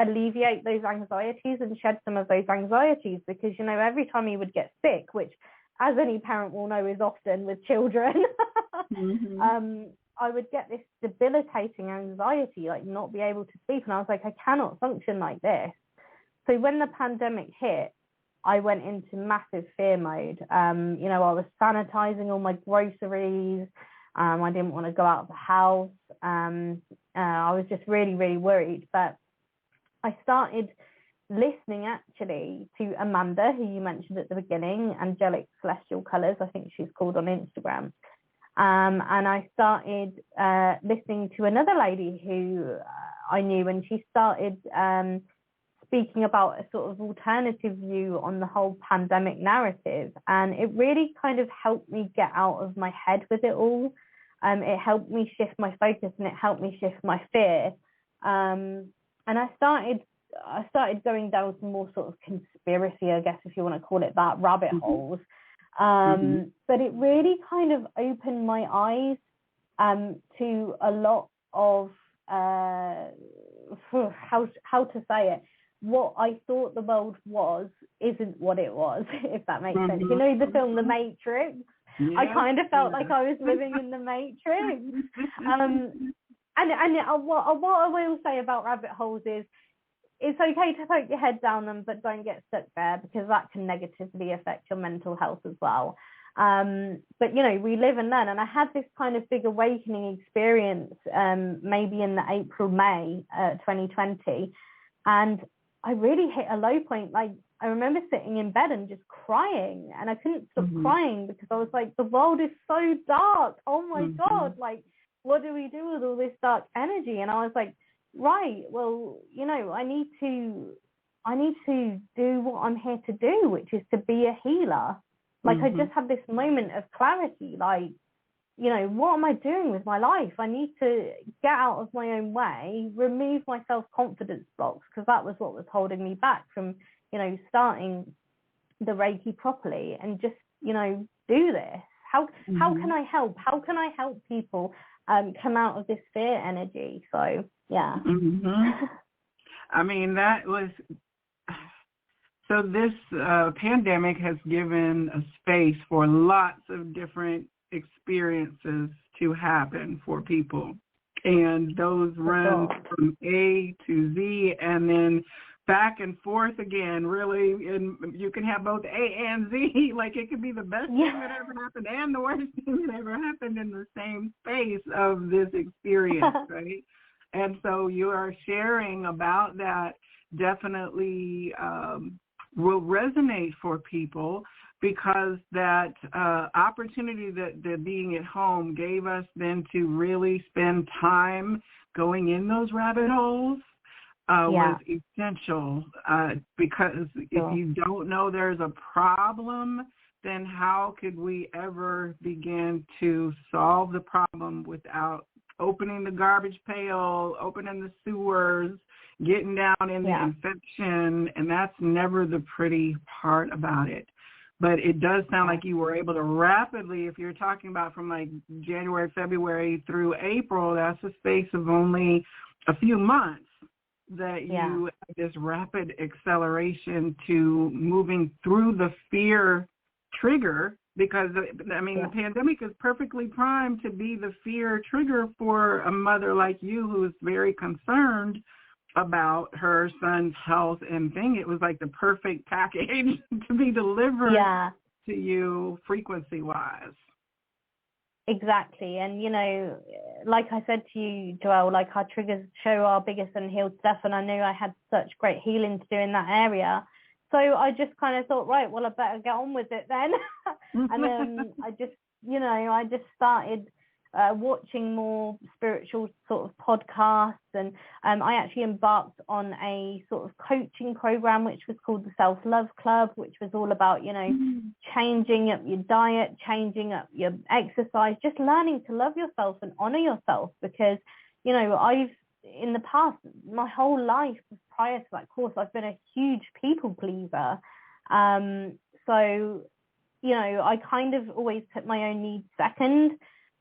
alleviate those anxieties and shed some of those anxieties, because, you know, every time he would get sick, which as any parent will know is often with children, I would get this debilitating anxiety, like not be able to sleep. And I was like, I cannot function like this. So when the pandemic hit, I went into massive fear mode. You know, I was sanitizing all my groceries. I didn't want to go out of the house. I was just really, really worried. But I started listening actually to Amanda, who you mentioned at the beginning, Angelic Celestial Colours, I think she's called on Instagram. And I started listening to another lady who I knew, and she started speaking about a sort of alternative view on the whole pandemic narrative. And it really kind of helped me get out of my head with it all. It helped me shift my focus, and it helped me shift my fear. And I started going down some more sort of conspiracy, I guess, if you want to call it that, rabbit holes. But it really kind of opened my eyes to a lot of how to say it. What I thought the world was isn't what it was, if that makes sense. You know the film The Matrix? Yeah, I kind of felt like I was living in the Matrix. And what I will say about rabbit holes is, it's okay to poke your head down them, but don't get stuck there, because that can negatively affect your mental health as well. But, you know, we live and learn. And I had this kind of big awakening experience maybe in the April-May 2020. And I really hit a low point. Like, I remember sitting in bed and just crying, and I couldn't stop crying, because I was like, the world is so dark. Oh my God, like, what do we do with all this dark energy? And I was like, right, well, you know, I need to do what I'm here to do, which is to be a healer. Like I just had this moment of clarity, like, you know, what am I doing with my life? I need to get out of my own way, remove my self-confidence blocks, because that was what was holding me back from, you know, starting the Reiki properly and just, you know, do this. How can I help? How can I help people come out of this fear energy? So, yeah.
I mean, that was... So this pandemic has given a space for lots of different experiences to happen for people. And those run from A to Z and then back and forth again, really. And you can have both A and Z. Like it could be the best thing that ever happened and the worst thing that ever happened in the same space of this experience, right? And so you are sharing about that definitely will resonate for people, because that opportunity that being at home gave us then to really spend time going in those rabbit holes was essential, because if you don't know there's a problem, then how could we ever begin to solve the problem without opening the garbage pail, opening the sewers, getting down in the infection? And that's never the pretty part about it. But it does sound like you were able to rapidly, if you're talking about from like January, February through April, that's a space of only a few months that you had this rapid acceleration to moving through the fear trigger. Because, I mean, the pandemic is perfectly primed to be the fear trigger for a mother like you who is very concerned about her son's health and thing. It was like the perfect package to be delivered to you frequency-wise.
Exactly. And, you know, like I said to you, Joelle, like our triggers show our biggest unhealed stuff, and I knew I had such great healing to do in that area. So I just kind of thought, right, well, I better get on with it then. And then I just started watching more spiritual sort of podcasts, and I actually embarked on a sort of coaching program which was called the Self-Love Club, which was all about, you know, changing up your diet, changing up your exercise, just learning to love yourself and honor yourself. Because, you know, in the past, my whole life prior to that course, I've been a huge people pleaser. So, you know, I kind of always put my own needs second.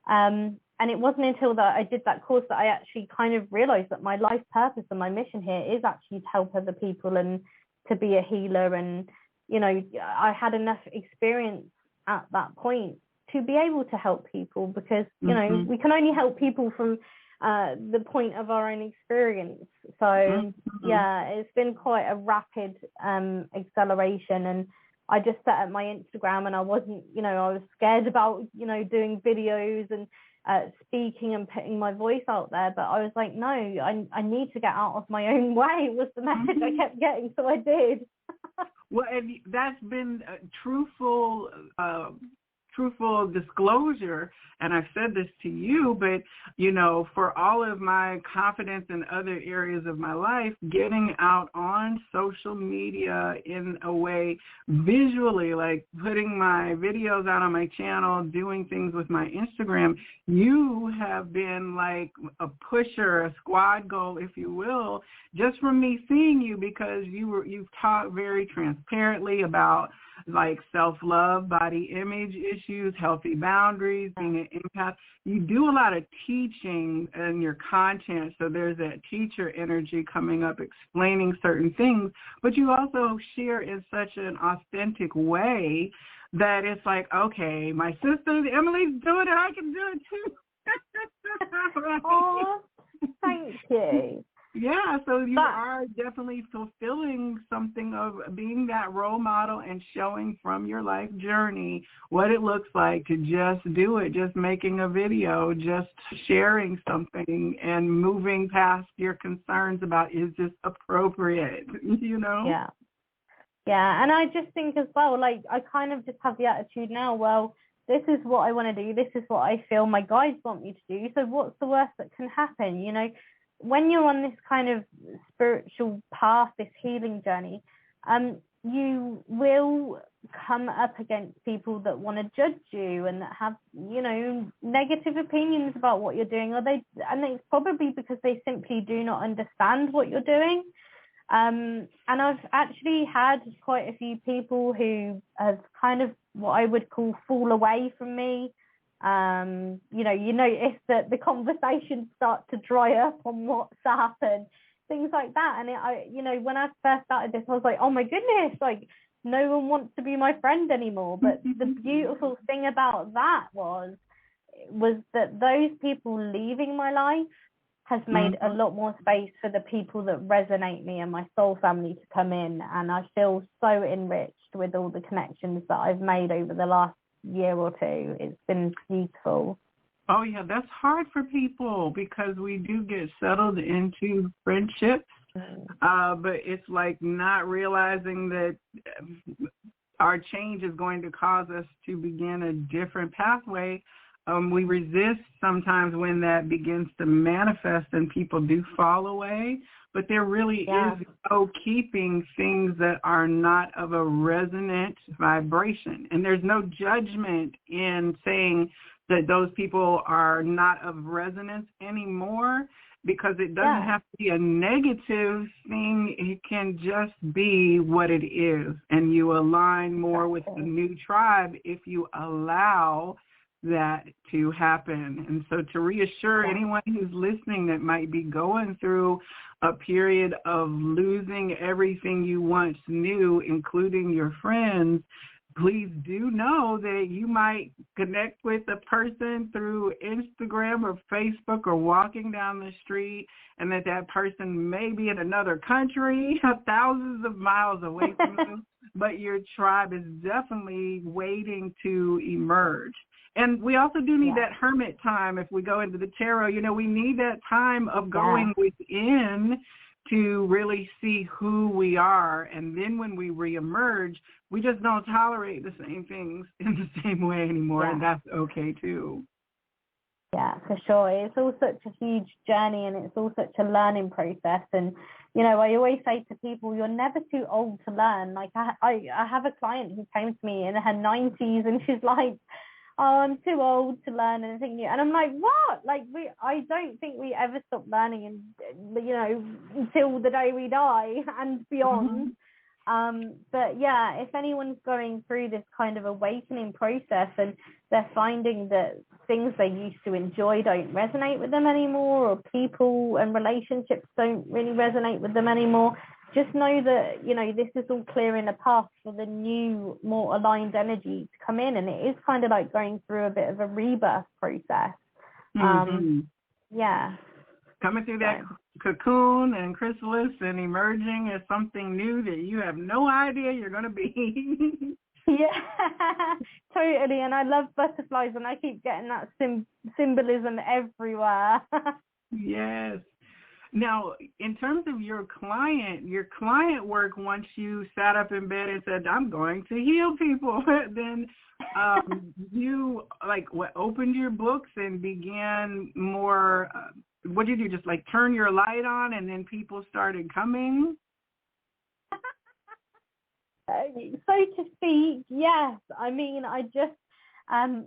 And it wasn't until that I did that course that I actually kind of realized that my life purpose and my mission here is actually to help other people and to be a healer. And, you know, I had enough experience at that point to be able to help people, because, you know, we can only help people from the point of our own experience. So it's been quite a rapid acceleration. And I just set up my Instagram, and I wasn't, you know, I was scared about, you know, doing videos and speaking and putting my voice out there. But I was like, no, I need to get out of my own way was the message I kept getting. So I did.
Well, and that's been truthful disclosure, and I've said this to you, but, you know, for all of my confidence in other areas of my life, getting out on social media in a way visually, like putting my videos out on my channel, doing things with my Instagram, you have been like a pusher, a squad goal, if you will, just from me seeing you, because you've talked very transparently about like self-love, body image issues, healthy boundaries, being an empath. You do a lot of teaching in your content, so there's that teacher energy coming up explaining certain things, but you also share in such an authentic way that it's like, okay, my sister Emily's doing it, I can do it too. Right?
Oh, thank you.
Yeah, so you are definitely fulfilling something of being that role model and showing from your life journey what it looks like to just do it, just making a video, just sharing something and moving past your concerns about, is this appropriate, you know?
Yeah, and I just think as well, like, I kind of just have the attitude now, well, this is what I want to do, this is what I feel my guides want me to do, so what's the worst that can happen, you know? When you're on this kind of spiritual path, this healing journey, you will come up against people that want to judge you and that have, you know, negative opinions about what you're doing, and it's probably because they simply do not understand what you're doing. And I've actually had quite a few people who have kind of what I would call fall away from me. You know, you notice that the conversations start to dry up on WhatsApp and things like that. And you know, when I first started this, I was like, oh my goodness, like no one wants to be my friend anymore. But the beautiful thing about that was that those people leaving my life has made a lot more space for the people that resonate me and my soul family to come in. And I feel so enriched with all the connections that I've made over the last year or two. It's been beautiful.
Oh, yeah, that's hard for people because we do get settled into friendships, but it's like not realizing that our change is going to cause us to begin a different pathway. We resist sometimes when that begins to manifest and people do fall away, but there really is no keeping things that are not of a resonant vibration. And there's no judgment in saying that those people are not of resonance anymore, because it doesn't have to be a negative thing. It can just be what it is. And you align more with the new tribe if you allow that to happen. And so to reassure anyone who's listening that might be going through a period of losing everything you once knew, including your friends, please do know that you might connect with a person through Instagram or Facebook or walking down the street, and that person may be in another country, thousands of miles away from you, but your tribe is definitely waiting to emerge. And we also do need that hermit time. If we go into the tarot, you know, we need that time of going within to really see who we are. And then when we reemerge, we just don't tolerate the same things in the same way anymore, and that's okay too.
Yeah, for sure. It's all such a huge journey, and it's all such a learning process. And, you know, I always say to people, you're never too old to learn. Like I have a client who came to me in her 90s, and she's like, oh, I'm too old to learn anything new. And I'm like, what? Like, I don't think we ever stop learning, and you know, until the day we die and beyond. But yeah, if anyone's going through this kind of awakening process and they're finding that things they used to enjoy don't resonate with them anymore, or people and relationships don't really resonate with them anymore, just know that, you know, this is all clearing a path for the new, more aligned energy to come in. And it is kind of like going through a bit of a rebirth process. Coming
through that cocoon and chrysalis and emerging as something new that you have no idea you're going to be.
Totally. And I love butterflies, and I keep getting that symbolism everywhere.
Yes. Now, in terms of your client work, once you sat up in bed and said, I'm going to heal people, then you opened your books and began more, what did you just like turn your light on and then people started coming?
So to speak, yes. I mean, I just,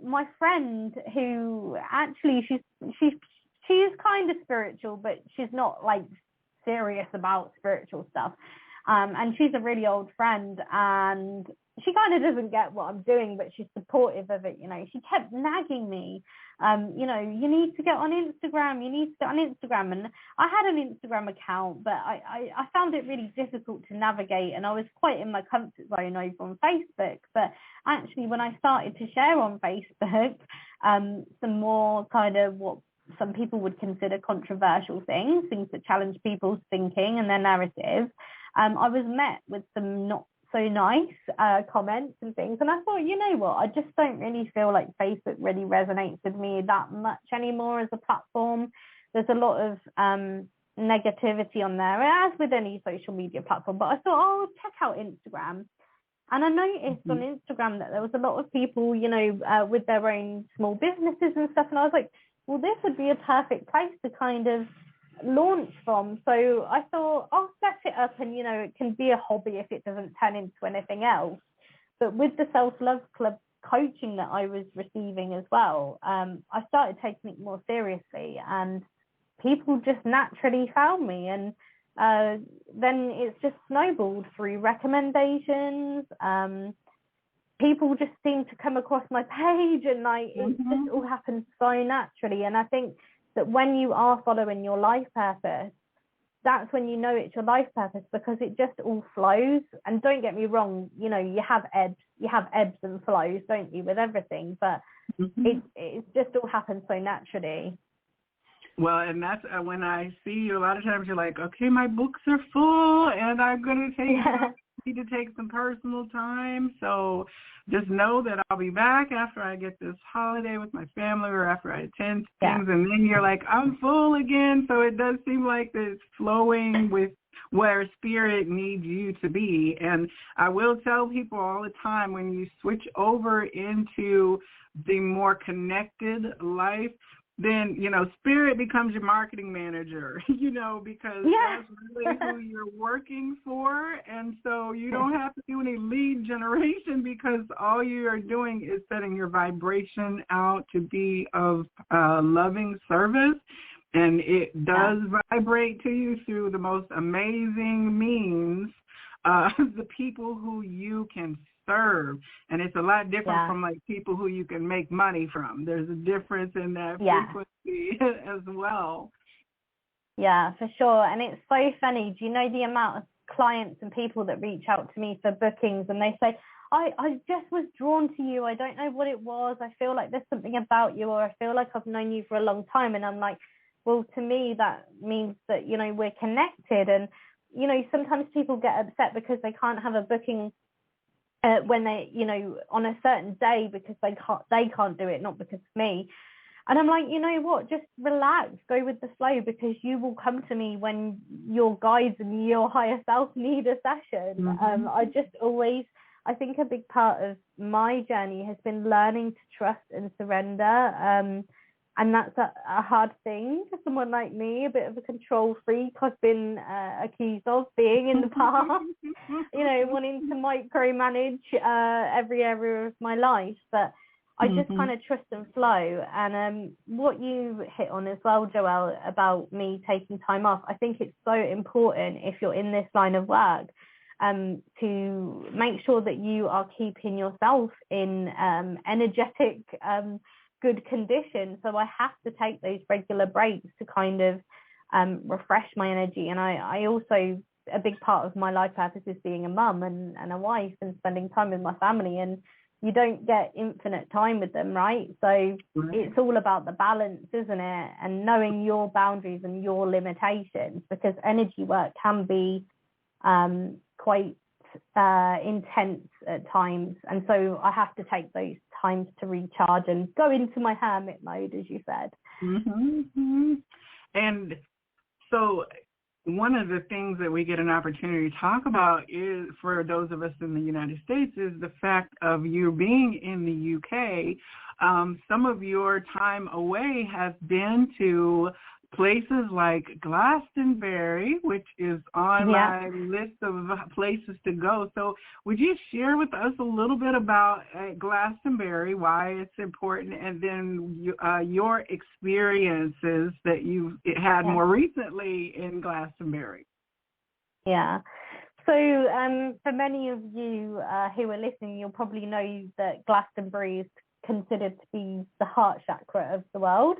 my friend who actually, she is kind of spiritual, but she's not like serious about spiritual stuff. And she's a really old friend, and she kind of doesn't get what I'm doing, but she's supportive of it. You know, she kept nagging me, you know, you need to get on Instagram, And I had an Instagram account, but I found it really difficult to navigate, and I was quite in my comfort zone over on Facebook. But actually, when I started to share on Facebook, some more kind of what some people would consider controversial things that challenge people's thinking and their narrative, I was met with some not so nice comments and things, and I thought, you know what, I just don't really feel like Facebook really resonates with me that much anymore as a platform. There's a lot of negativity on there, as with any social media platform, but I thought, oh, check out Instagram. And I noticed on Instagram that there was a lot of people, you know, with their own small businesses and stuff, and I was like, well, this would be a perfect place to kind of launch from. So I thought I'll set it up, and it can be a hobby if it doesn't turn into anything else. But with the self-love club coaching that I was receiving as well, I started taking it more seriously, and people just naturally found me, and then it's just snowballed through recommendations. People just seem to come across my page, and it just all happens so naturally. And I think that when you are following your life purpose, that's when you know it's your life purpose, because it just all flows. And don't get me wrong, you have ebbs and flows, don't you, with everything, but it just all happens so naturally.
Well, and that's when I see you, a lot of times you're like, okay, my books are full, and I'm going to need to take some personal time. So just know that I'll be back after I get this holiday with my family, or after I attend things, and then you're like, I'm full again. So it does seem like it's flowing with where spirit needs you to be. And I will tell people all the time, when you switch over into the more connected life, then, spirit becomes your marketing manager, because that's really who you're working for. And so you don't have to do any lead generation, because all you are doing is setting your vibration out to be of loving service. And it does vibrate to you through the most amazing means, the people who you can serve. And it's a lot different from like people who you can make money from. There's a difference in that frequency as well.
Yeah, for sure. And it's so funny. Do you know the amount of clients and people that reach out to me for bookings, and they say, I just was drawn to you. I don't know what it was. I feel like there's something about you, or I feel like I've known you for a long time. And I'm like, well, to me, that means that, we're connected. And, sometimes people get upset because they can't have a booking when they, on a certain day, because they can't do it, not because of me. And I'm like, you know what, just relax, go with the flow, because you will come to me when your guides and your higher self need a session. I think a big part of my journey has been learning to trust and surrender. And that's a hard thing for someone like me, a bit of a control freak. I've been accused of being in the past, wanting to micromanage every area of my life. But I just kind of trust and flow. And what you hit on as well, Joelle, about me taking time off, I think it's so important if you're in this line of work, to make sure that you are keeping yourself in energetic, good condition. So I have to take those regular breaks to kind of refresh my energy. And I also, a big part of my life purpose is being a mum and a wife, and spending time with my family. And you don't get infinite time with them, right? So it's all about the balance, isn't it? And knowing your boundaries and your limitations, because energy work can be quite intense at times. And so I have to take those times to recharge and go into my hermit mode, as you said.
And so one of the things that we get an opportunity to talk about is, for those of us in the United States, is the fact of you being in the UK. Some of your time away has been to places like Glastonbury, which is on my list of places to go. So would you share with us a little bit about Glastonbury, why it's important, and then your experiences that you've had more recently in Glastonbury?
Yeah. So for many of you who are listening, you'll probably know that Glastonbury is considered to be the heart chakra of the world.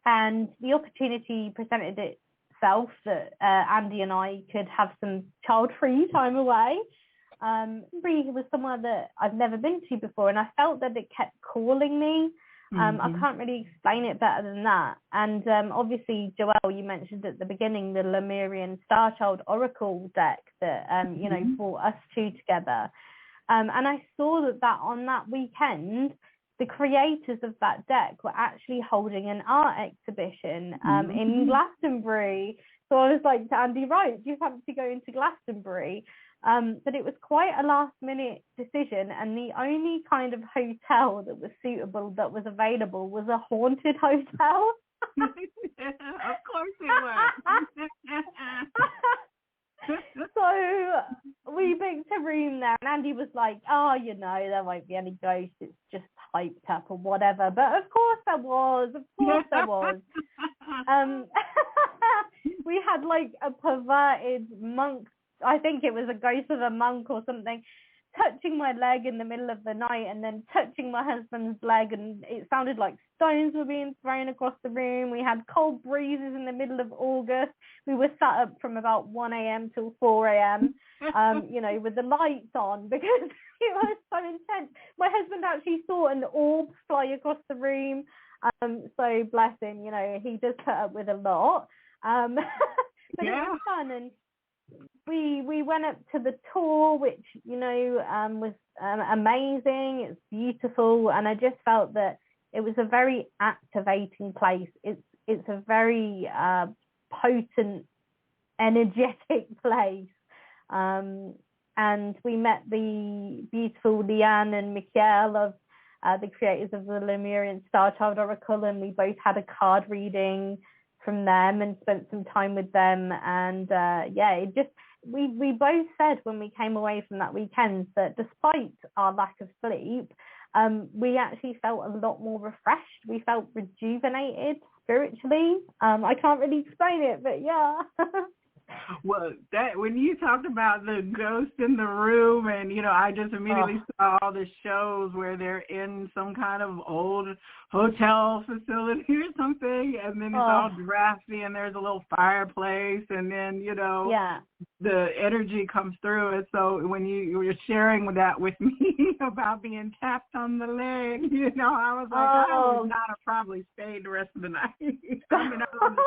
And the opportunity presented itself that Andy and I could have some child-free time away. It was somewhere that I've never been to before, and I felt that it kept calling me. I can't really explain it better than that. And obviously, Joelle, you mentioned at the beginning the Lemurian Star Child Oracle deck that brought us two together. And I saw that on that weekend, the creators of that deck were actually holding an art exhibition in Glastonbury. So I was like to Andy, right, do you fancy going to Glastonbury? But it was quite a last minute decision, and the only kind of hotel that was suitable, that was available, was a haunted hotel.
Of course it was.
So we booked a room there, and Andy was like, oh, you know, there won't be any ghosts, it's just hyped up or whatever. But of course there was. We had like a perverted monk, I think it was a ghost of a monk or something, touching my leg in the middle of the night, and then touching my husband's leg, and it sounded like stones were being thrown across the room. We had cold breezes in the middle of August. We were sat up from about 1 a.m. till 4 a.m. You know, with the lights on, because it was so intense. My husband actually saw an orb fly across the room. So bless him, you know, he does put up with a lot. But it was fun, and we went up to the tour, which, you know, was amazing. It's beautiful, and I just felt that it was a very activating place. It's a very potent, energetic place. And we met the beautiful Leanne and Michael of the creators of the Lemurian Star Child Oracle, and we both had a card reading from them and spent some time with them. And it just, we both said when we came away from that weekend that despite our lack of sleep, we actually felt a lot more refreshed. We felt rejuvenated spiritually. I can't really explain it, but yeah.
Well, that when you talked about the ghost in the room, and you know, I just immediately saw all the shows where they're in some kind of old hotel facility or something, and then it's all drafty, and there's a little fireplace, and then, you know, the energy comes through. And so when you were sharing that with me about being tapped on the leg, you know, I was like, I would not have probably stayed the rest of the night. I mean, I was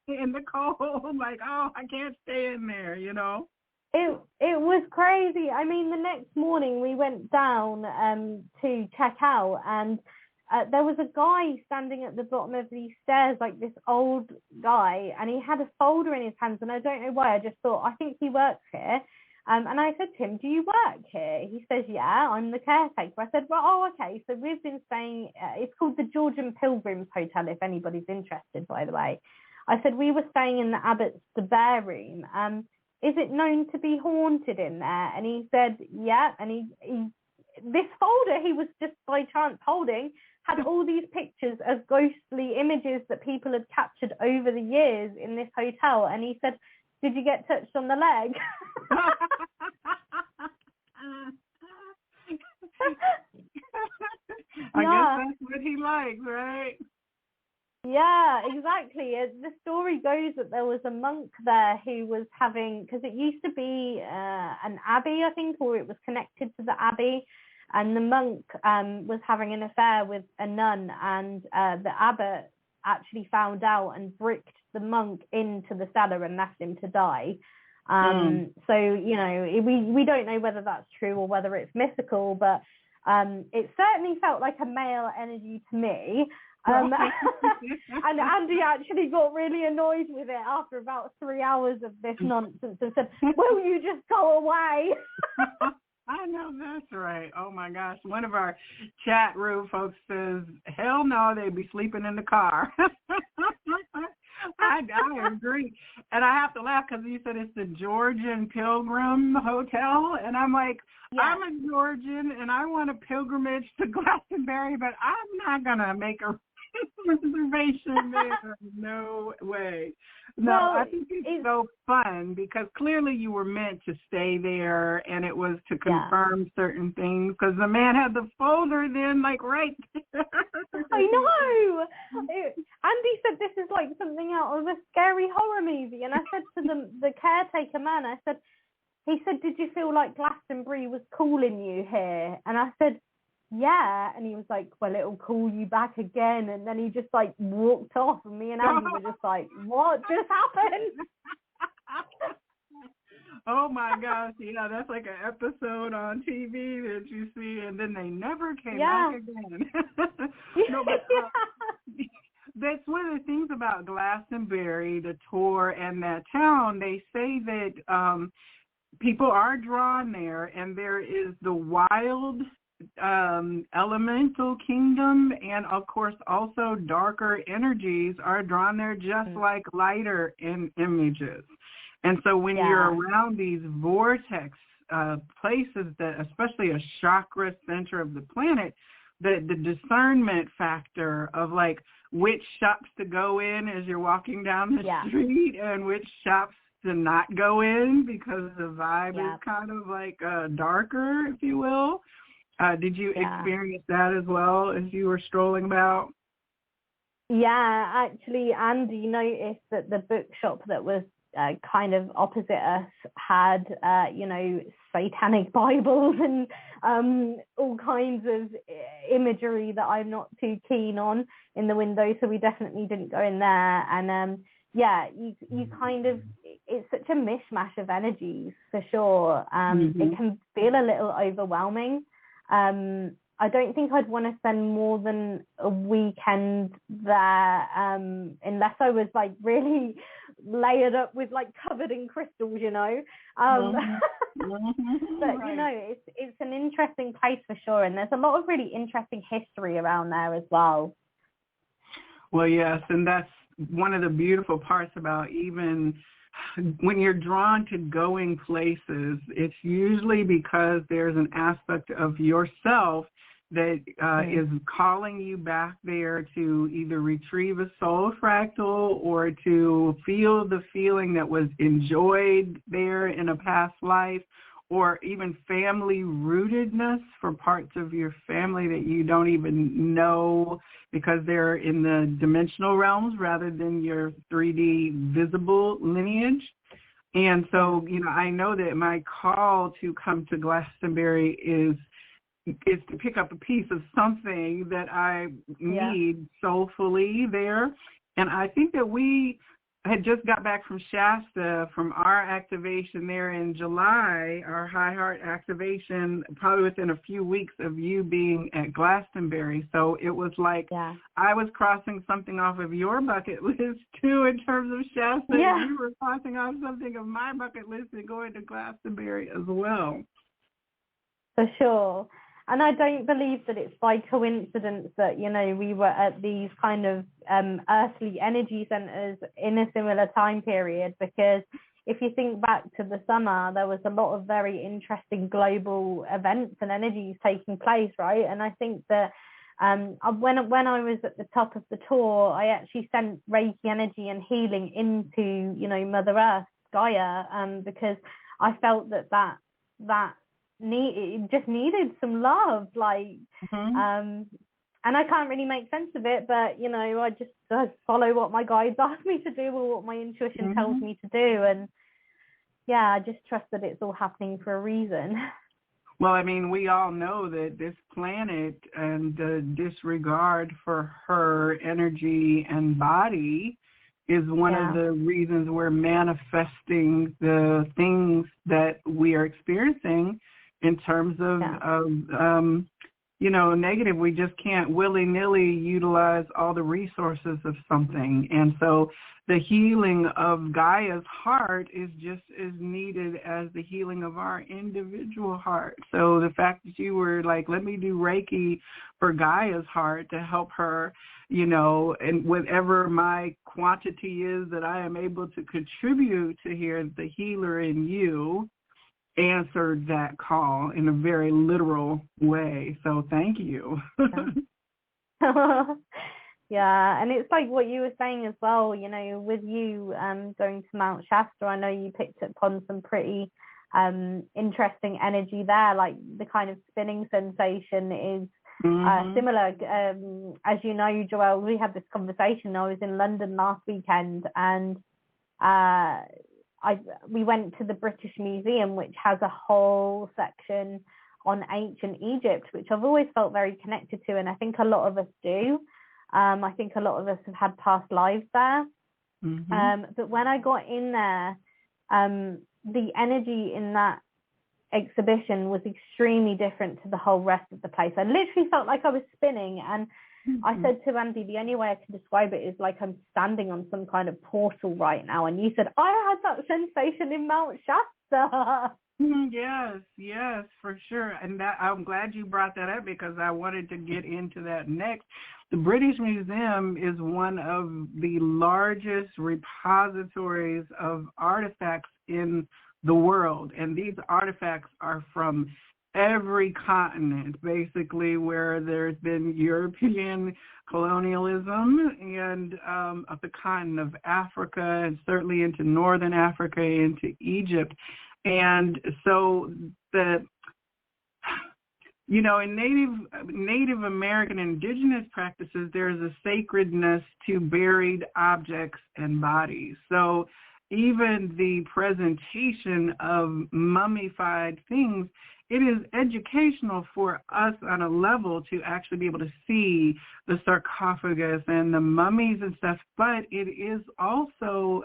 in the cold, like, I can't stay in there, you know.
It was crazy. I mean, the next morning we went down to check out, and there was a guy standing at the bottom of these stairs, like this old guy, and he had a folder in his hands, and I don't know why, I just thought, I think he works here. And I said to him, do you work here? He says, yeah, I'm the caretaker. I said, well, okay, so we've been staying, it's called the Georgian Pilgrims Hotel, if anybody's interested, by the way. I said, we were staying in the Abbot's Spare Room. Is it known to be haunted in there? And he said, yeah. And he this folder he was just by chance holding had all these pictures of ghostly images that people had captured over the years in this hotel. And he said, did you get touched on the leg?
I guess that's what he likes, right?
Yeah, exactly. The story goes that there was a monk there who was having, because it used to be an abbey, I think, or it was connected to the abbey, and the monk was having an affair with a nun, and the abbot actually found out and bricked the monk into the cellar and left him to die. So, you know, we don't know whether that's true or whether it's mythical, but it certainly felt like a male energy to me. And Andy actually got really annoyed with it after about 3 hours of this nonsense and said, will you just go away?
I know that's right. Oh my gosh. One of our chat room folks says, hell no, they'd be sleeping in the car. I agree. And I have to laugh because you said it's the Georgian Pilgrim Hotel. And I'm like, I'm a Georgian and I want a pilgrimage to Glastonbury, but I'm not going to make a reservation there. No way. No, I think it's so fun because clearly you were meant to stay there, and it was to confirm certain things because the man had the folder then, like, right there.
I know. Andy said this is like something out of a scary horror movie, and I said to the caretaker man, he said, did you feel like Glastonbury was calling you here? And I said, yeah. And he was like, well, it'll call you back again. And then he just like walked off, and me and Andy were just like, what just happened?
Oh my gosh, yeah, that's like an episode on TV that you see, and then they never came back again. No, but that's one of the things about Glastonbury, the tour, and that town. They say that people are drawn there, and there is the wild elemental kingdom and, of course, also darker energies are drawn there just like lighter images. And so when you're around these vortex places, that especially a chakra center of the planet, the discernment factor of like which shops to go in as you're walking down the street and which shops to not go in because the vibe is kind of like darker, if you will. Did you experience that as well as you were strolling about?
Yeah, actually, Andy noticed that the bookshop that was kind of opposite us had, satanic Bibles and all kinds of imagery that I'm not too keen on in the window. So we definitely didn't go in there. And you kind of, it's such a mishmash of energies for sure. It can feel a little overwhelming. I don't think I'd want to spend more than a weekend there unless I was like really layered up with like covered in crystals, you know. But you know, it's an interesting place for sure, and there's a lot of really interesting history around there as well.
Well, yes, and that's one of the beautiful parts about even when you're drawn to going places, it's usually because there's an aspect of yourself that is calling you back there to either retrieve a soul fractal or to feel the feeling that was enjoyed there in a past life, or even family rootedness for parts of your family that you don't even know because they're in the dimensional realms rather than your 3D visible lineage. And so, you know, I know that my call to come to Glastonbury is to pick up a piece of something that I need soulfully there. And I think that we had just got back from Shasta from our activation there in July, our High Heart activation, probably within a few weeks of you being at Glastonbury. So it was like I was crossing something off of your bucket list too in terms of Shasta. And you were crossing off something of my bucket list and going to Glastonbury as well.
For sure. And I don't believe that it's by coincidence that, you know, we were at these kind of earthly energy centers in a similar time period, because if you think back to the summer, there was a lot of very interesting global events and energies taking place, right? And I think that when I was at the top of the tour, I actually sent Reiki energy and healing into, you know, Mother Earth, Gaia, because I felt that it just needed some love, like and I can't really make sense of it, but you know, I just follow what my guides ask me to do or what my intuition tells me to do, and I just trust that it's all happening for a reason.
Well, I mean, we all know that this planet and the disregard for her energy and body is one of the reasons we're manifesting the things that we are experiencing in terms of you know, negative. We just can't willy-nilly utilize all the resources of something. And so the healing of Gaia's heart is just as needed as the healing of our individual heart. So the fact that you were like, let me do Reiki for Gaia's heart to help her, you know, and whatever my quantity is that I am able to contribute to hear the healer in you, answered that call in a very literal way. So thank you.
Yeah, and it's like what you were saying as well, you know, with you going to Mount Shasta, I know you picked up on some pretty interesting energy there, like the kind of spinning sensation is similar. As you know, Joelle, we had this conversation. I was in London last weekend, and we went to the British Museum, which has a whole section on ancient Egypt, which I've always felt very connected to, and I think a lot of us do. I think a lot of us have had past lives there. But when I got in there, the energy in that exhibition was extremely different to the whole rest of the place. I literally felt like I was spinning, and I said to Andy, the only way I can describe it is like I'm standing on some kind of portal right now. And you said, I had that sensation in Mount Shasta.
Yes, yes, for sure. And that I'm glad you brought that up because I wanted to get into that next. The British Museum is one of the largest repositories of artifacts in the world. And these artifacts are from every continent, basically, where there's been European colonialism and of the continent of Africa and certainly into Northern Africa, into Egypt. And so in Native American indigenous practices, there's a sacredness to buried objects and bodies. So even the presentation of mummified things, it is educational for us on a level to actually be able to see the sarcophagus and the mummies and stuff, but it is also,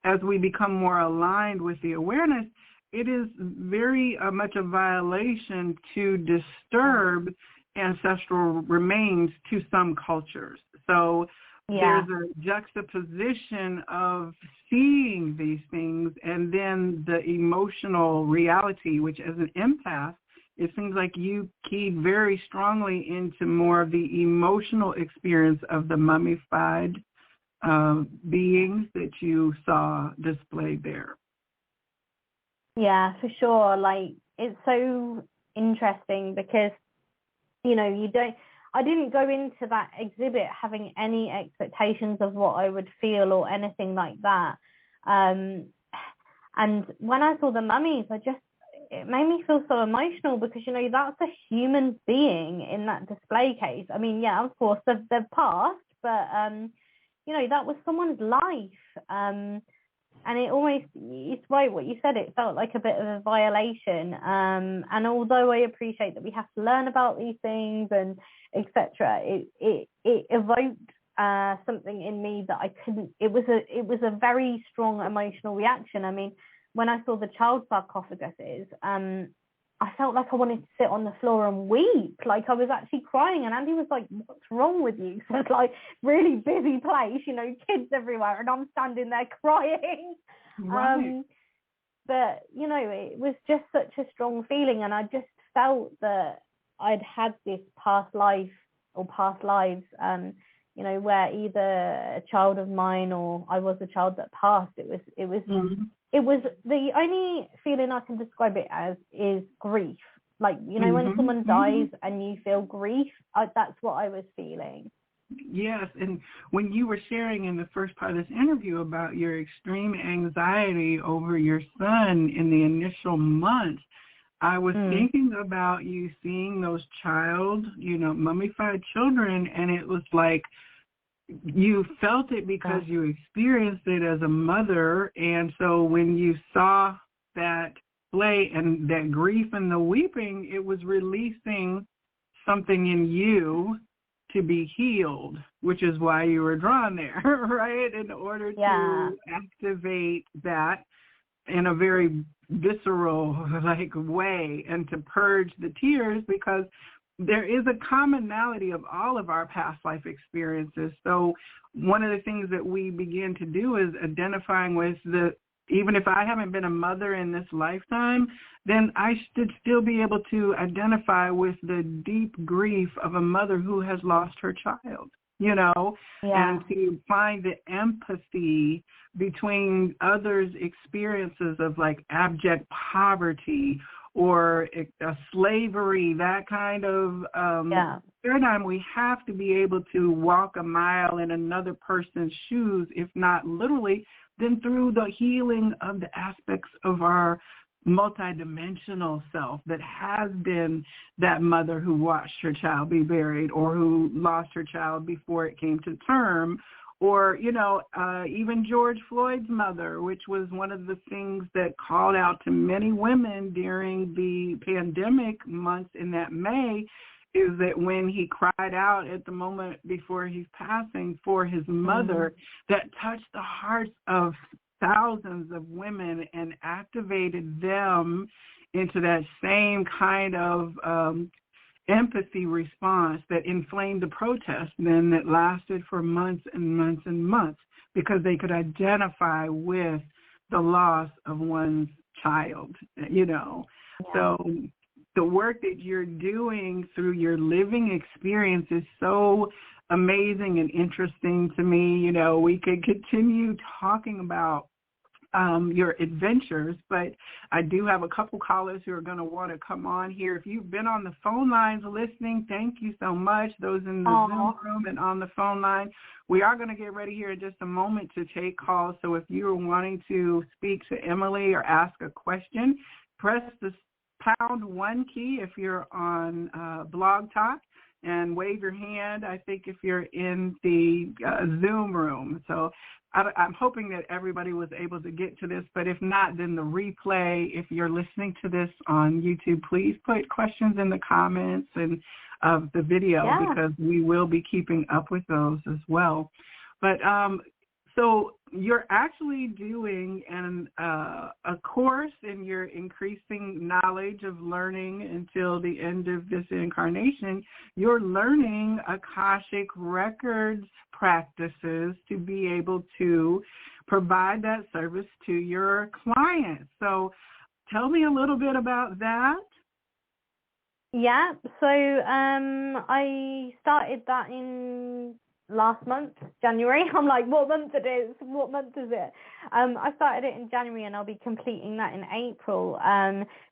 as we become more aligned with the awareness, it is very much a violation to disturb ancestral remains to some cultures. So there's a juxtaposition of seeing these things and then the emotional reality, which as an empath, it seems like you keyed very strongly into more of the emotional experience of the mummified beings that you saw displayed there.
Yeah, for sure. Like, it's so interesting because, I didn't go into that exhibit having any expectations of what I would feel or anything like that. And when I saw the mummies, it made me feel so emotional because, that's a human being in that display case. I mean, yeah, of course, they've passed, but, that was someone's life. And it's right what you said, it felt like a bit of a violation. And although I appreciate that we have to learn about these things and etc., it evoked something in me that I couldn't, it was a very strong emotional reaction. I mean, when I saw the child sarcophaguses, I felt like I wanted to sit on the floor and weep. Like I was actually crying, and Andy was like, "What's wrong with you?" So it's like really busy place, kids everywhere, and I'm standing there crying.
Right.
But it was just such a strong feeling, and I just felt that I'd had this past life or past lives, where either a child of mine or I was a child that passed. It was. Mm-hmm. It was the only feeling I can describe it as is grief. Like, when someone dies and you feel grief, that's what I was feeling.
Yes, and when you were sharing in the first part of this interview about your extreme anxiety over your son in the initial months, I was thinking about you seeing those mummified children, and it was like, you felt it because you experienced it as a mother, and so when you saw that play and that grief and the weeping, it was releasing something in you to be healed, which is why you were drawn there, right? In order to activate that in a very visceral way and to purge the tears, because there is a commonality of all of our past life experiences. So one of the things that we begin to do is identifying with even if I haven't been a mother in this lifetime, then I should still be able to identify with the deep grief of a mother who has lost her child, and to find the empathy between others' experiences of abject poverty or slavery, that kind of paradigm. We have to be able to walk a mile in another person's shoes, if not literally, then through the healing of the aspects of our multidimensional self that has been that mother who watched her child be buried, or who lost her child before it came to term, or, even George Floyd's mother, which was one of the things that called out to many women during the pandemic months in that May, is that when he cried out at the moment before he's passing for his mother, that touched the hearts of thousands of women and activated them into that same kind of empathy response that inflamed the protest then, that lasted for months and months and months, because they could identify with the loss of one's child, you know.
Yeah.
So the work that you're doing through your living experience is so amazing and interesting to me. You know, we could continue talking about your adventures, but I do have a couple callers who are going to want to come on here. If you've been on the phone lines listening, thank you so much. Those in the Zoom room and on the phone line, we are going to get ready here in just a moment to take calls. So if you're wanting to speak to Emily or ask a question, press the #1 key if you're on Blog Talk, and wave your hand, I think, if you're in the Zoom room. So I'm hoping that everybody was able to get to this, but if not, then the replay, if you're listening to this on YouTube, please put questions in the comments and of the video, because we will be keeping up with those as well. But so you're actually doing a course, and you're increasing knowledge of learning until the end of this incarnation. You're learning Akashic records practices to be able to provide that service to your clients. So tell me a little bit about that.
Yeah, so I started that in last month, January. I'm like, what month it is? What month is it? I started it in January, and I'll be completing that in April.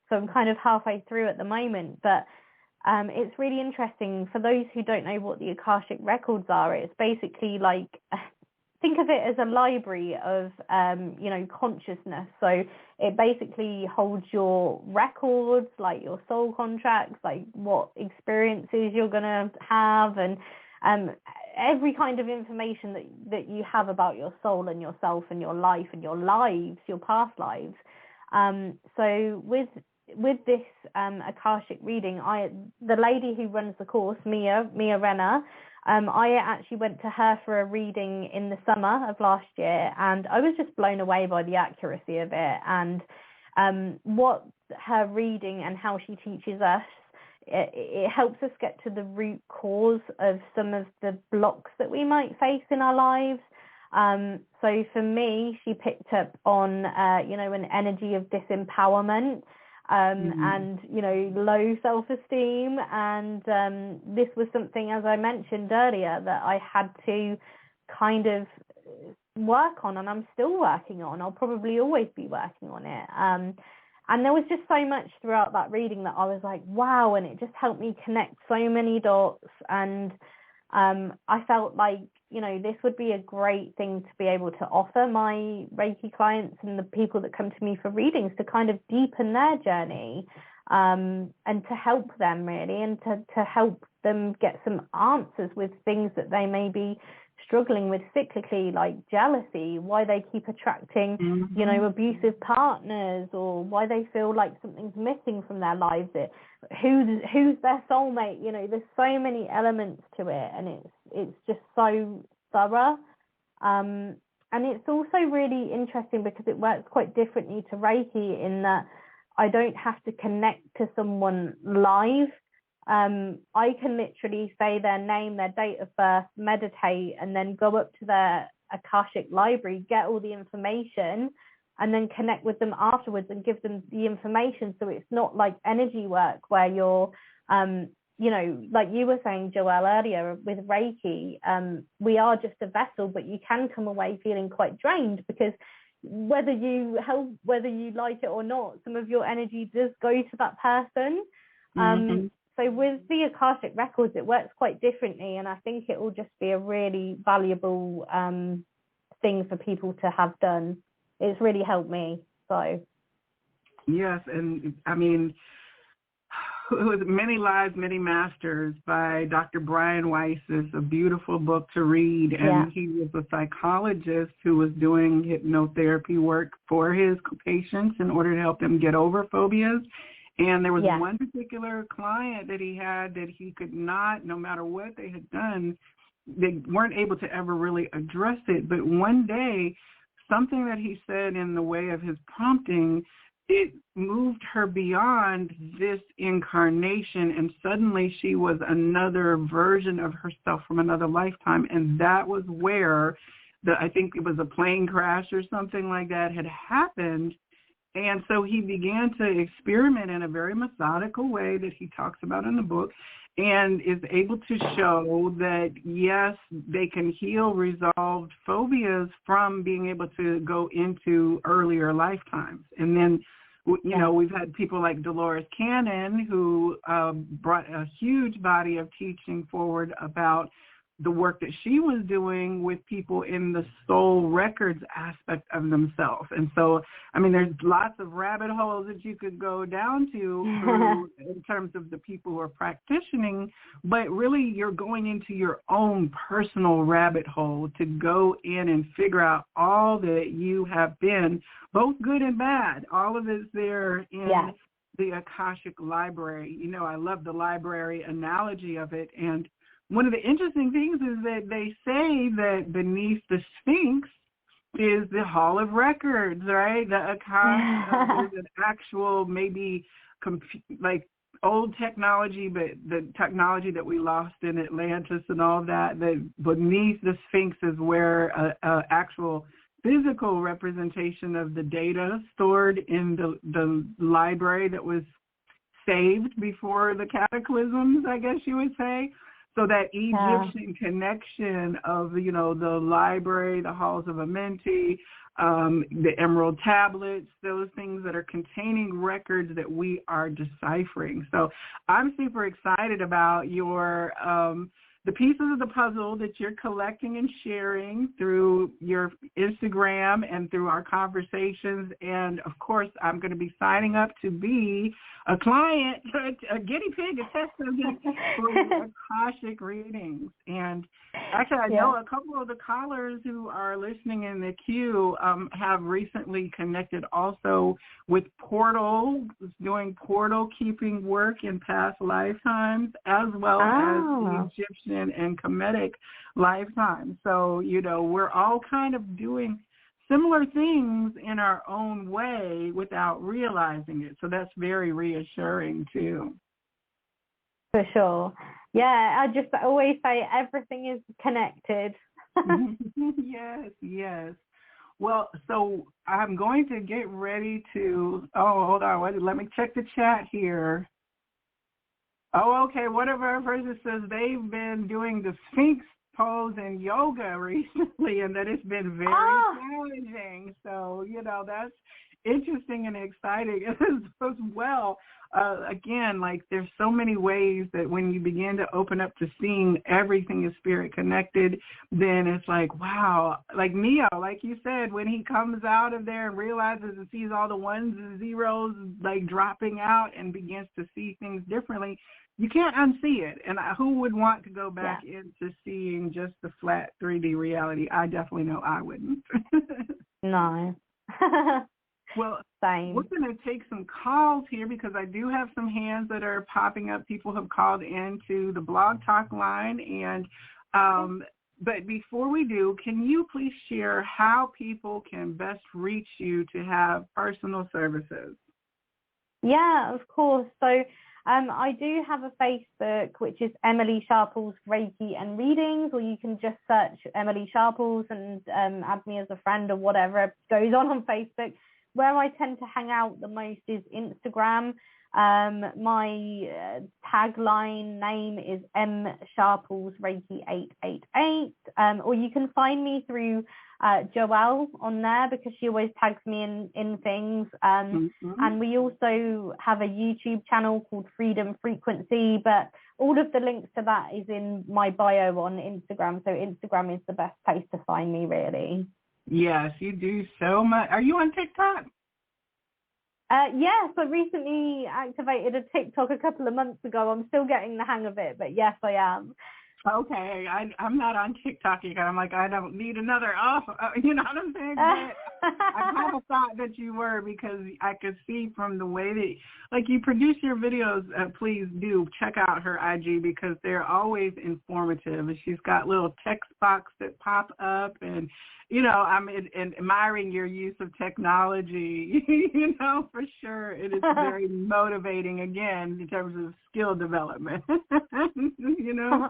So I'm kind of halfway through at the moment, but it's really interesting. For those who don't know what the Akashic records are, it's basically like, think of it as a library of, you know, consciousness. So it basically holds your records, like your soul contracts, like what experiences you're going to have, and every kind of information that you have about your soul and yourself and your life and your lives, your past lives. So with this Akashic reading, the lady who runs the course, Mia Renner, I actually went to her for a reading in the summer of last year, and I was just blown away by the accuracy of it, and what her reading and how she teaches us. It helps us get to the root cause of some of the blocks that we might face in our lives. So for me, she picked up on, you know, an energy of disempowerment, and, you know, low self-esteem. And this was something, as I mentioned earlier, that I had to kind of work on, and I'm still working on. I'll probably always be working on it. And there was just so much throughout that reading that I was like, wow, and it just helped me connect so many dots. And I felt like, you know, this would be a great thing to be able to offer my Reiki clients and the people that come to me for readings, to kind of deepen their journey, and to help them really, and to help them get some answers with things that they may be struggling with cyclically, like jealousy, why they keep attracting, you know, abusive partners, or why they feel like something's missing from their lives, who's their soulmate. You know, there's so many elements to it, and it's just so thorough. And it's also really interesting because it works quite differently to Reiki, in that I don't have to connect to someone live. I can literally say their name, their date of birth, meditate, and then go up to their Akashic library, get all the information, and then connect with them afterwards and give them the information. So it's not like energy work where you're, you know, like you were saying, Joelle, earlier with Reiki, we are just a vessel, but you can come away feeling quite drained, because whether you like it or not, some of your energy does go to that person. So with the Akashic records, it works quite differently, and I think it will just be a really valuable thing for people to have done. It's really helped me. So
yes, and I mean, Many Lives, Many Masters by Dr. Brian Weiss is a beautiful book to read, and he was a psychologist who was doing hypnotherapy work for his patients in order to help them get over phobias. And there was one particular client that he had that he could not, no matter what they had done, they weren't able to ever really address it. But one day, something that he said in the way of his prompting, it moved her beyond this incarnation, and suddenly she was another version of herself from another lifetime. And that was where I think it was a plane crash or something like that had happened. And so he began to experiment in a very methodical way that he talks about in the book, and is able to show that, yes, they can heal resolved phobias from being able to go into earlier lifetimes. And then, you know, we've had people like Dolores Cannon who brought a huge body of teaching forward about the work that she was doing with people in the soul records aspect of themselves. And so, I mean, there's lots of rabbit holes that you could go down to in terms of the people who are practicing, but really you're going into your own personal rabbit hole to go in and figure out all that you have been, both good and bad. All of it's there in the Akashic library. You know, I love the library analogy of it. And one of the interesting things is that they say that beneath the Sphinx is the Hall of Records, right? The Akashic is an actual, maybe like old technology, but the technology that we lost in Atlantis and all that, that beneath the Sphinx is where a actual physical representation of the data stored in the library that was saved before the cataclysms, I guess you would say. So that Egyptian connection of, you know, the library, the halls of Amenti, the emerald tablets, those things that are containing records that we are deciphering. So I'm super excited about your the pieces of the puzzle that you're collecting and sharing through your Instagram and through our conversations. And, of course, I'm going to be signing up to be a client, a guinea pig, a test subject for the Akashic readings. And actually, I know a couple of the callers who are listening in the queue have recently connected also with portal, doing portal keeping work in past lifetimes, as well as the Egyptian and Kemetic lifetimes. So, you know, we're all kind of doing similar things in our own way without realizing it. So that's very reassuring too.
For sure. Yeah, I just always say everything is connected.
Yes, yes. Well, so I'm going to get ready to, hold on, let me check the chat here. Oh, okay, one of our persons says they've been doing the Sphinx pose in yoga recently, and that it's been very challenging. So, you know, that's interesting and exciting as well. Again, like there's so many ways that when you begin to open up to seeing everything is spirit connected, then it's like, wow, like Neo, like you said, when he comes out of there and realizes and sees all the ones and zeros like dropping out and begins to see things differently, you can't unsee it. And who would want to go back into seeing just the flat 3D reality? I definitely know I wouldn't.
No.
Well,
same.
We're going to take some calls here because I do have some hands that are popping up. People have called into the Blog Talk line. And but before we do, can you please share how people can best reach you to have personal services?
Yeah, of course. So I do have a Facebook, which is Emily Sharples Reiki and Readings, or you can just search Emily Sharples and add me as a friend or whatever goes on Facebook. Where I tend to hang out the most is Instagram. My tagline name is M Sharples Reiki 888, or you can find me through Joelle on there because she always tags me in things. And we also have a YouTube channel called Freedom Frequency, but all of the links to that is in my bio on Instagram. So Instagram is the best place to find me, really.
Yes, you do so much. Are you on TikTok?
Yes, I recently activated a TikTok a couple of months ago. I'm still getting the hang of it, but yes, I am.
Okay, I'm not on TikTok yet. I'm like, I don't need another, you know what I'm saying? But I kind of thought that you were because I could see from the way that, like, you produce your videos, please do check out her IG because they're always informative. And she's got little text box that pop up and, you know, I'm admiring your use of technology, you know, for sure. It is very motivating, again, in terms of skill development, you know.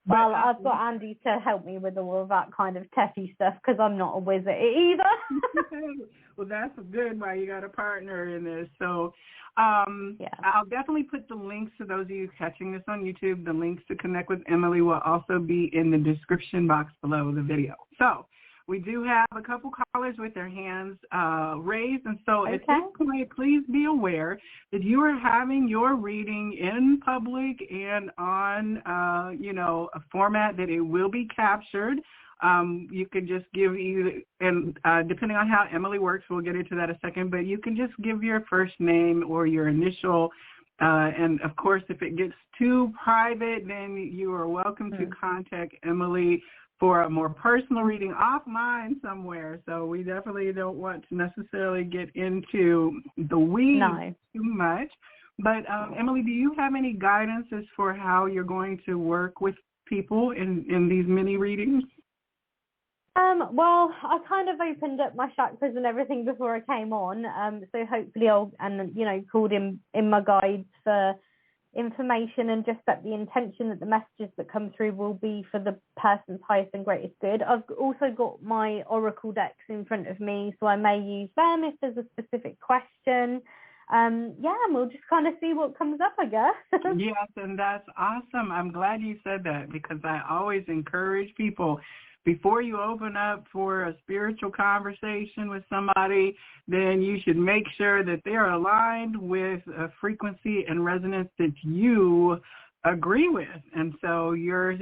Well, I've got Andy to help me with all of that kind of techie stuff because I'm not a whiz at it either.
Well, that's good why you got a partner in this. So I'll definitely put the links to those of you catching this on YouTube. The links to connect with Emily will also be in the description box below the video. So we do have a couple callers with their hands raised. And so at this point, please be aware that you are having your reading in public and on, a format that it will be captured. You can just give either, and depending on how Emily works, we'll get into that in a second, but you can just give your first name or your initial, and of course, if it gets too private, then you are welcome to contact Emily for a more personal reading offline somewhere. So we definitely don't want to necessarily get into the weeds too much. But Emily, do you have any guidance as for how you're going to work with people in these mini readings?
Well, I kind of opened up my chakras and everything before I came on, so hopefully called in my guides for information and just set the intention that the messages that come through will be for the person's highest and greatest good. I've also got my oracle decks in front of me, so I may use them if there's a specific question. And we'll just kind of see what comes up, I guess.
Yes, and that's awesome. I'm glad you said that, because I always encourage people, before you open up for a spiritual conversation with somebody, then you should make sure that they're aligned with a frequency and resonance that you agree with. And so you're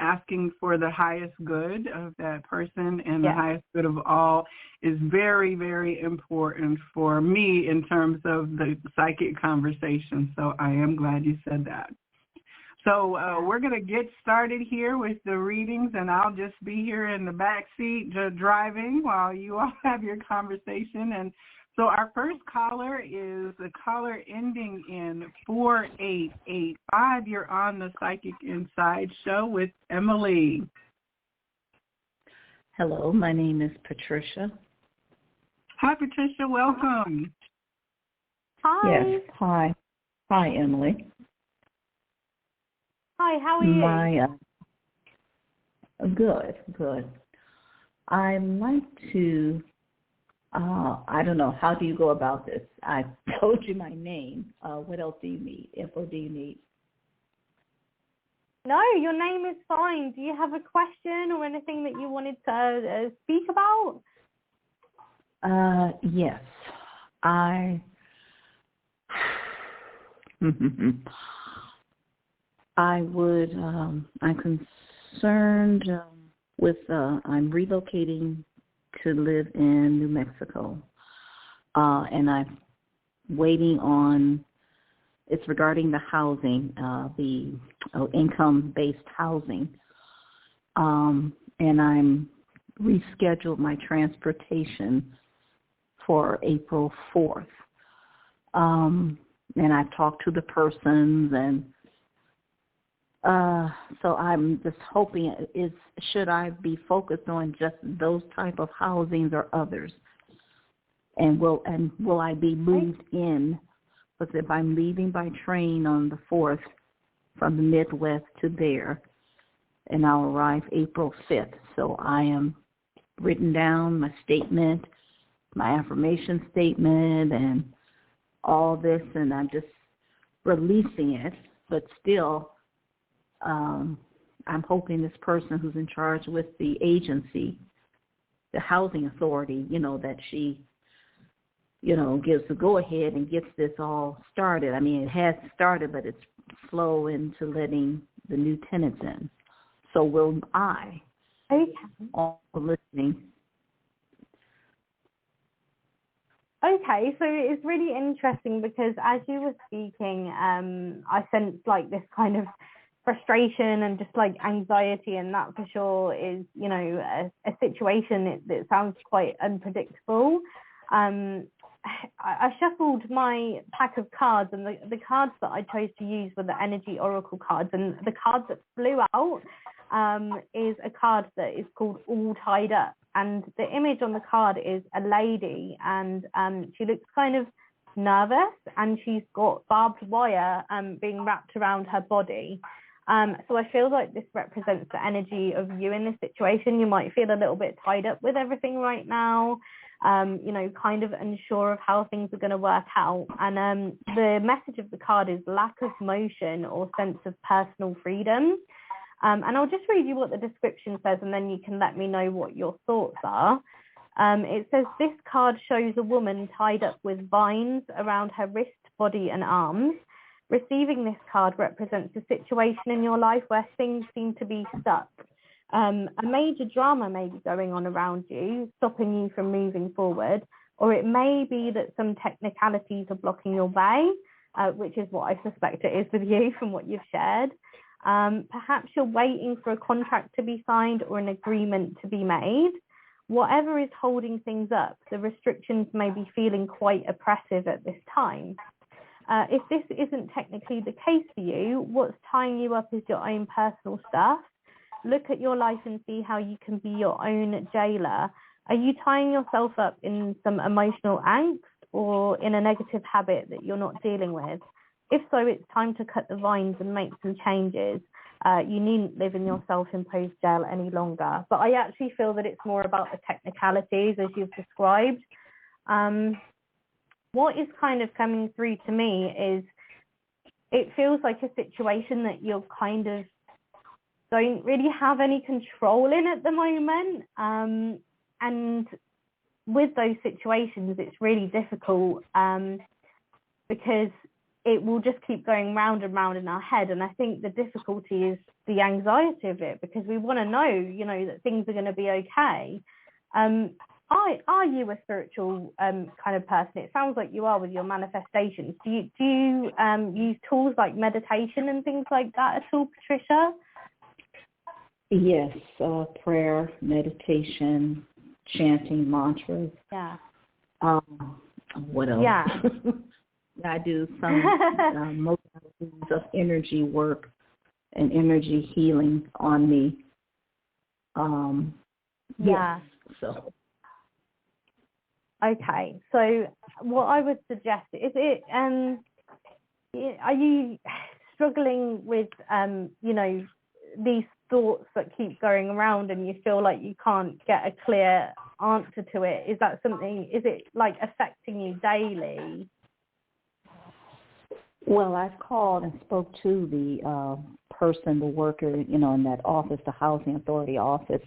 asking for the highest good of that person, and the highest good of all is very, very important for me in terms of the psychic conversation. So I am glad you said that. So we're going to get started here with the readings, and I'll just be here in the back seat driving while you all have your conversation. And so our first caller is a caller ending in 4885. You're on the Psychic Inside Show with Emily.
Hello, my name is Patricia.
Hi, Patricia. Welcome.
Hi.
Yes, hi. Hi, Emily.
Hi, how are you?
Good. I'd like to, I don't know, how do you go about this? I told you my name. What else do you need? Info do you need?
No, your name is fine. Do you have a question or anything that you wanted to speak about?
Yes. I'm concerned with, I'm relocating to live in New Mexico, and I'm waiting on, it's regarding the housing, the income-based housing, and I'm rescheduled my transportation for April 4th, and I've talked to the persons, and so I'm just hoping, should I be focused on just those type of housings or others? And will I be moved in? Because if I'm leaving by train on the 4th from the Midwest to there, and I'll arrive April 5th. So I am written down my statement, my affirmation statement, and all this, and I'm just releasing it, but still, I'm hoping this person who's in charge with the agency, the housing authority, that she, gives the go-ahead and gets this all started. I mean, it has started, but it's slow into letting the new tenants in. So will I, all listening.
Okay, so it's really interesting because as you were speaking, I sensed like this kind of frustration and just like anxiety, and that for sure is, a situation that sounds quite unpredictable. I shuffled my pack of cards, and the cards that I chose to use were the energy oracle cards, and the card that flew out is a card that is called All Tied Up, and the image on the card is a lady, and she looks kind of nervous, and she's got barbed wire being wrapped around her body. So I feel like this represents the energy of you in this situation. You might feel a little bit tied up with everything right now. kind of unsure of how things are going to work out. And the message of the card is lack of motion or sense of personal freedom. And I'll just read you what the description says, and then you can let me know what your thoughts are. It says, this card shows a woman tied up with vines around her wrist, body and arms. Receiving this card represents a situation in your life where things seem to be stuck. A major drama may be going on around you, stopping you from moving forward, or it may be that some technicalities are blocking your way, which is what I suspect it is with you from what you've shared. Perhaps you're waiting for a contract to be signed or an agreement to be made. Whatever is holding things up, the restrictions may be feeling quite oppressive at this time. If this isn't technically the case for you, what's tying you up is your own personal stuff. Look at your life and see how you can be your own jailer. Are you tying yourself up in some emotional angst or in a negative habit that you're not dealing with? If so, it's time to cut the vines and make some changes. You needn't live in your self-imposed jail any longer. But I actually feel that it's more about the technicalities, as you've described. What is kind of coming through to me is it feels like a situation that you're kind of don't really have any control in at the moment. And with those situations, it's really difficult because it will just keep going round and round in our head. And I think the difficulty is the anxiety of it, because we want to know, that things are going to be okay. Are you a spiritual kind of person? It sounds like you are with your manifestations. Do you use tools like meditation and things like that at all, Patricia?
Yes, prayer, meditation, chanting mantras.
Yeah.
What else?
Yeah.
I do some modalities of energy work and energy healing on me.
Yeah.
Yes, so.
Okay, so what I would suggest is are you struggling with these thoughts that keep going around and you feel like you can't get a clear answer to it? Is it like affecting you daily?
Well, I've called and spoke to the the worker, in that office, the housing authority office,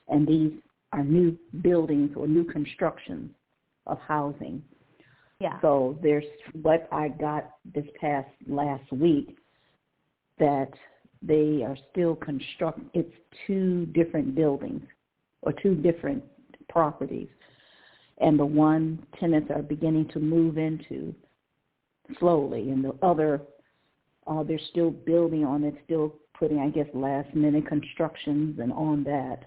and these are new buildings or new constructions of housing.
Yeah.
So there's what I got this past last week, that they are still constructing. It's two different buildings or two different properties, and the one tenants are beginning to move into slowly, and the other they're still building on it, still putting, I guess, last minute constructions and on that.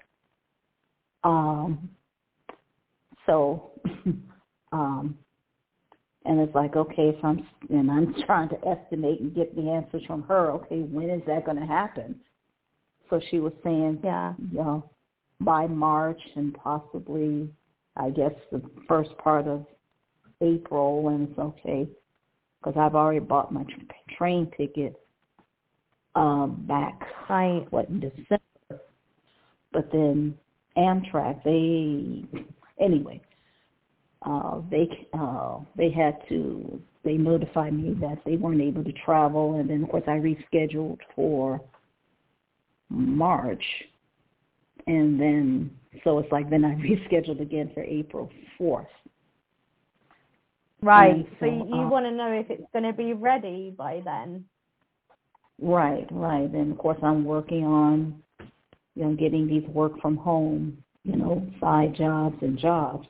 And it's like, okay, so I'm trying to estimate and get the answers from her. Okay, when is that going to happen? So she was saying, by March and possibly, I guess, the first part of April. And it's okay, because I've already bought my train ticket back, in December. But then Amtrak, they notified me that they weren't able to travel, and then of course I rescheduled for March, and then so it's like then I rescheduled again for April 4th.
Right. So you want to know if it's going to be ready by then.
Right. And of course I'm working on, getting these work from home, side jobs and jobs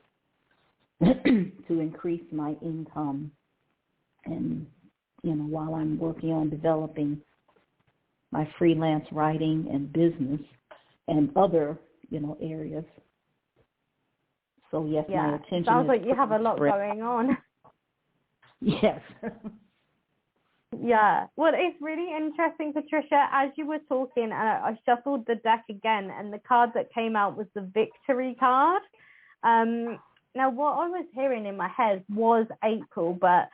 to increase my income, and while I'm working on developing my freelance writing and business and other areas. So yes, my attention
sounds like you have a lot going on.
Yes.
Yeah. Well, it's really interesting, Patricia, as you were talking, and I shuffled the deck again, and the card that came out was the Victory card. Now, what I was hearing in my head was April, but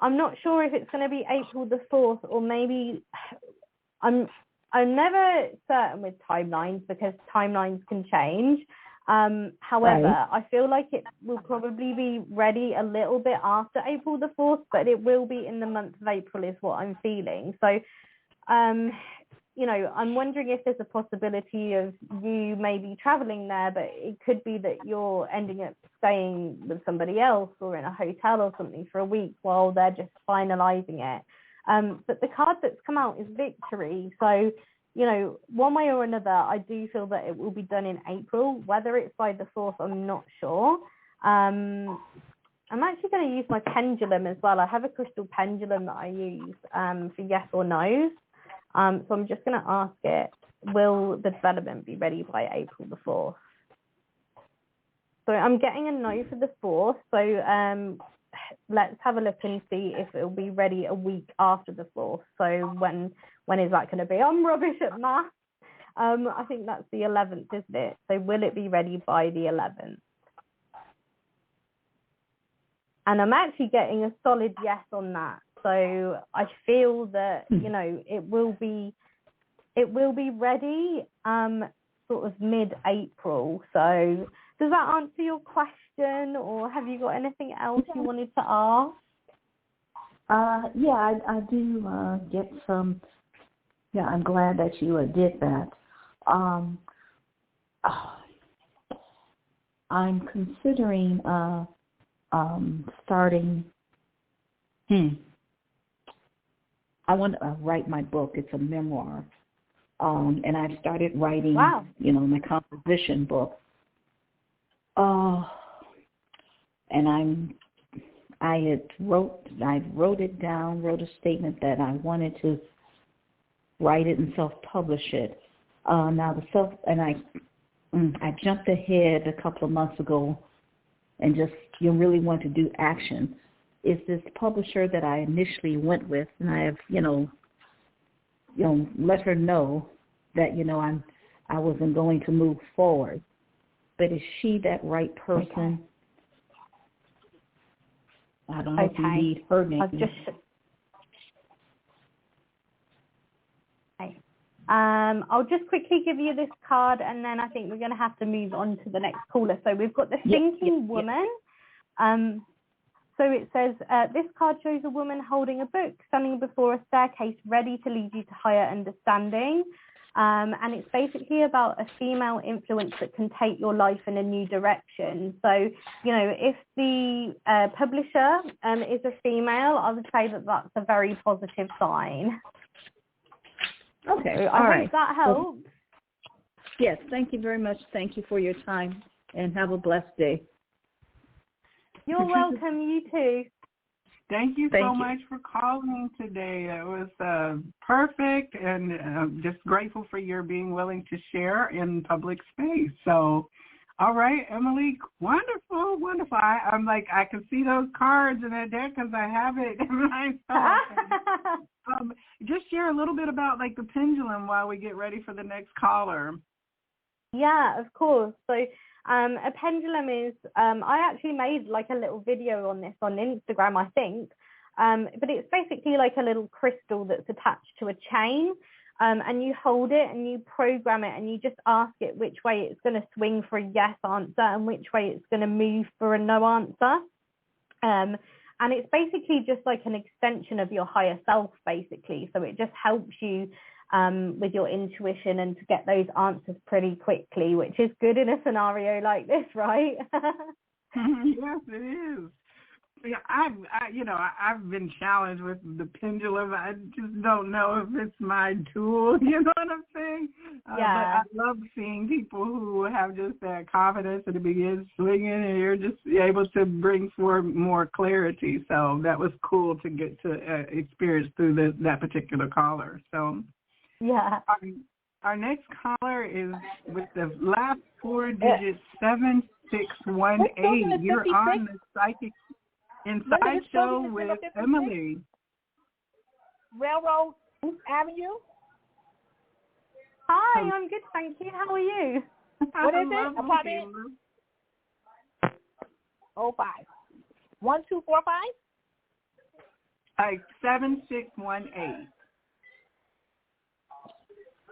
I'm not sure if it's going to be April the 4th, or maybe I'm never certain with timelines, because timelines can change. However,
Right.
I feel like it will probably be ready a little bit after April the 4th, but it will be in the month of April is what I'm feeling. So, you know, I'm wondering if there's a possibility of you maybe traveling there, but it could be that you're ending up staying with somebody else or in a hotel or something for a week while they're just finalizing it. But the card that's come out is victory. So, you know, one way or another, I do feel that it will be done in April. Whether it's by the 4th, I'm not sure. I'm actually going to use my pendulum as well. I have a crystal pendulum that I use for yes or no's. So I'm just going to ask it, will the development be ready by April the 4th? So I'm getting a no for the 4th. So let's have a look and see if it will be ready a week after the 4th. So when is that going to be? I'm rubbish at math. I think that's the 11th, isn't it? So will it be ready by the 11th? And I'm actually getting a solid yes on that. So I feel that, you know, it will be ready sort of mid-April. So does that answer your question, or have you got anything else you wanted to ask?
Yeah, I do get some. Yeah, I'm glad that you did that. I'm considering starting. I want to write my book. It's a memoir, and I've started writing.
Wow.
You know, my composition book. And I wrote it down, wrote a statement that I wanted to write it and self-publish it. Now I jumped ahead a couple of months ago and just really want to do action. Is this publisher that I initially went with, and I have let her know that I wasn't going to move forward. But is she that right person?
Okay.
I don't know if you need her name.
I'll just quickly give you this card, and then I think we're going to have to move on to the next caller. So we've got the Thinking Woman. So it says, this card shows a woman holding a book, standing before a staircase, ready to lead you to higher understanding. And it's basically about a female influence that can take your life in a new direction. So, if the publisher is a female, I would say that that's a very positive sign.
Okay,
so I hope that helps.
Yes, thank you very much. Thank you for your time, and have a blessed day.
You're welcome. You too.
Thank you so much for calling today. It was perfect, and just grateful for your being willing to share in public space. So, all right, Emily, wonderful. I'm like, I can see those cards in that deck because I have it in my phone. Just share a little bit about like the pendulum while we get ready for the next caller.
Yeah, of course. So a pendulum is, I actually made like a little video on this on Instagram, I think, but it's basically like a little crystal that's attached to a chain, and you hold it and you program it and you just ask it which way it's going to swing for a yes answer and which way it's going to move for a no answer. And it's basically just like an extension of your higher self, basically. So it just helps you with your intuition and to get those answers pretty quickly, which is good in a scenario like this, right?
Yes, it is. Yeah, I've been challenged with the pendulum. I just don't know if it's my tool. You know what I'm saying?
Yeah.
But I love seeing people who have just that confidence and it begins swinging, and you're just able to bring forth more clarity. So that was cool to get to experience through that particular caller. So.
Yeah.
Our next caller is with the last four digits, 7618. You're on the Psychic Inside Show with Emily.
Railroad Avenue.
Hi, I'm good, thank you. How are you?
What is it? Apartment 05. 1245?
7618.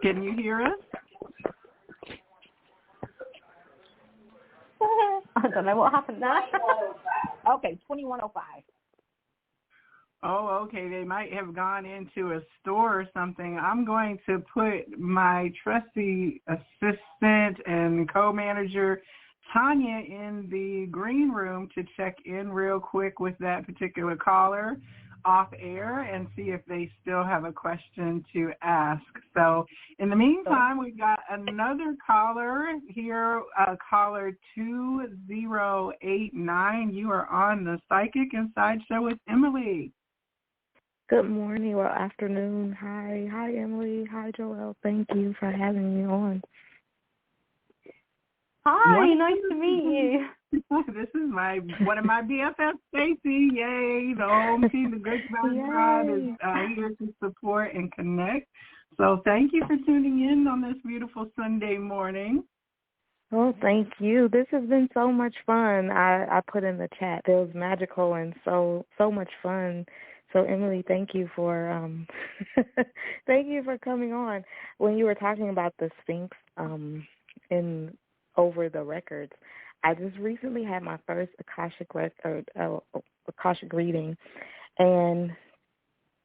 Can you hear us?
I don't know what happened there.
Okay, 2105.
Oh, okay. They might have gone into a store or something. I'm going to put my trusty assistant and co-manager, Tanya, in the green room to check in real quick with that particular caller off air and see if they still have a question to ask. So in the meantime, we've got another caller here, caller 2089. You are on the Psychic Inside Show with Emily.
Good morning or afternoon. Hi, Emily. Hi, Joelle. Thank you for having me on.
Hi, nice to meet you.
This is one of my BFFs, Stacy. Yay! The home team, the Good Vibes Squad, is here to support and connect. So thank you for tuning in on this beautiful Sunday morning.
Oh, thank you. This has been so much fun. I put in the chat. It was magical and so much fun. So Emily, thank you for thank you for coming on. When you were talking about the Sphinx in over the records, I just recently had my first Akashic reading, and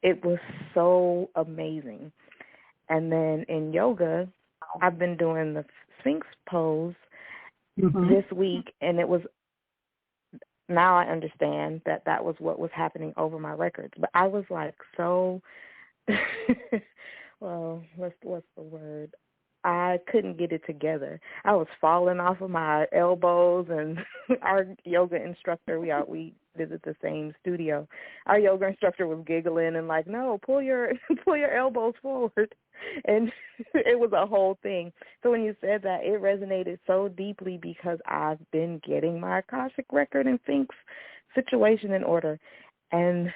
it was so amazing. And then in yoga, I've been doing the Sphinx pose this week, and it was. Now I understand that was what was happening over my records. But I was like so, well, what's the word? I couldn't get it together. I was falling off of my elbows, and our yoga instructor, we visit the same studio. Our yoga instructor was giggling and like, no, pull your elbows forward. And it was a whole thing. So when you said that, it resonated so deeply because I've been getting my Akashic record and Sphinx situation in order. And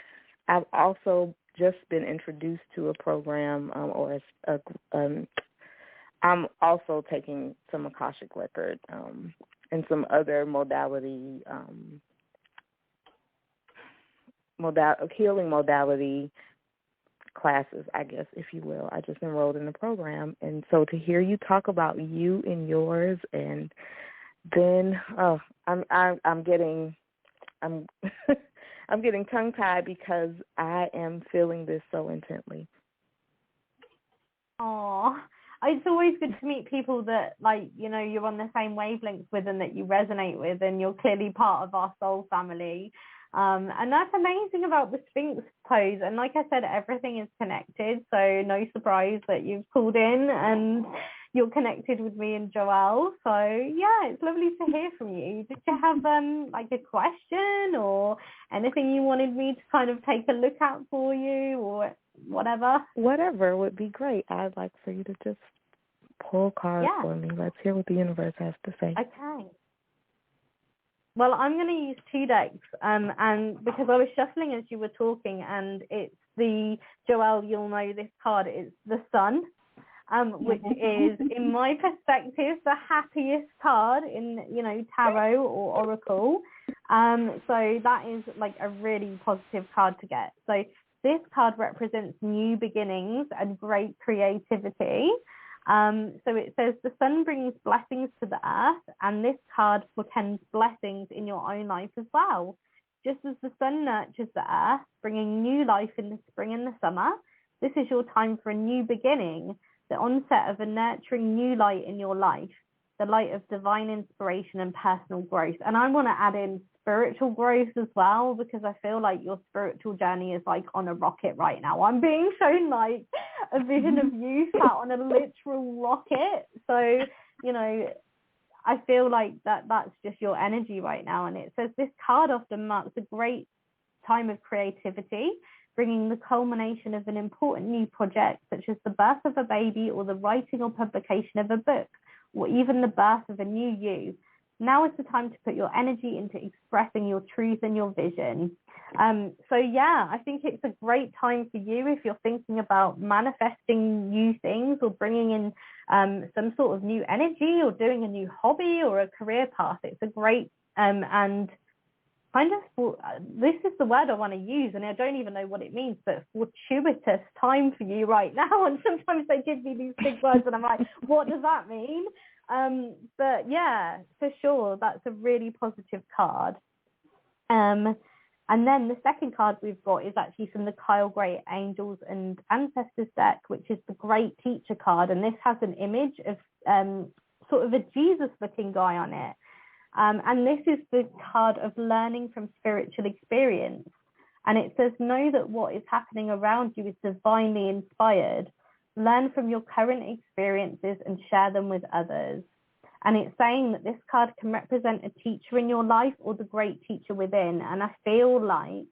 I've also just been introduced to a program I'm also taking some Akashic record and some other healing modality classes, I guess, if you will. I just enrolled in the program, and so to hear you talk about you and yours, and then I'm getting I'm getting tongue tied because I am feeling this so intently.
Oh, it's always good to meet people that, like, you know, you're on the same wavelengths with and that you resonate with, and you're clearly part of our soul family. And that's amazing about the Sphinx pose. And like I said, everything is connected. So no surprise that you've called in and you're connected with me and Joelle. So yeah, it's lovely to hear from you. Did you have like a question or anything you wanted me to kind of take a look at for you, or whatever?
Whatever would be great. I'd like for you to just pull cards for me. Let's hear what the universe has to say.
Okay. Well, I'm going to use 2 decks, and because I was shuffling as you were talking, and it's the, Joelle, you'll know this card, it's the Sun, which is, in my perspective, the happiest card in, you know, tarot or oracle. So that is like a really positive card to get. So this card represents new beginnings and great creativity. So it says the sun brings blessings to the earth, and this card portends blessings in your own life as well. Just as the sun nurtures the earth, bringing new life in the spring and the summer, this is your time for a new beginning, the onset of a nurturing new light in your life, the light of divine inspiration and personal growth. And I want to add in spiritual growth as well, because I feel like your spiritual journey is like on a rocket right now. I'm being shown like a vision of you sat on a literal rocket. So, you know, I feel like that's just your energy right now. And it says this card often marks a great time of creativity, bringing the culmination of an important new project, such as the birth of a baby or the writing or publication of a book, or even the birth of a new you. Now is the time to put your energy into expressing your truth and your vision. So yeah, I think it's a great time for you if you're thinking about manifesting new things or bringing in some sort of new energy or doing a new hobby or a career path. It's a great and kind of, this is the word I want to use, and I don't even know what it means, but fortuitous time for you right now. And sometimes they give me these big words and I'm like, what does that mean? But yeah, for sure, that's a really positive card. And then the second card we've got is actually from the Kyle Gray Angels and Ancestors deck, which is the Great Teacher card. And this has an image of sort of a Jesus-looking guy on it. And this is the card of learning from spiritual experience. And it says, know that what is happening around you is divinely inspired. Learn from your current experiences and share them with others. And it's saying that this card can represent a teacher in your life or the great teacher within. And I feel like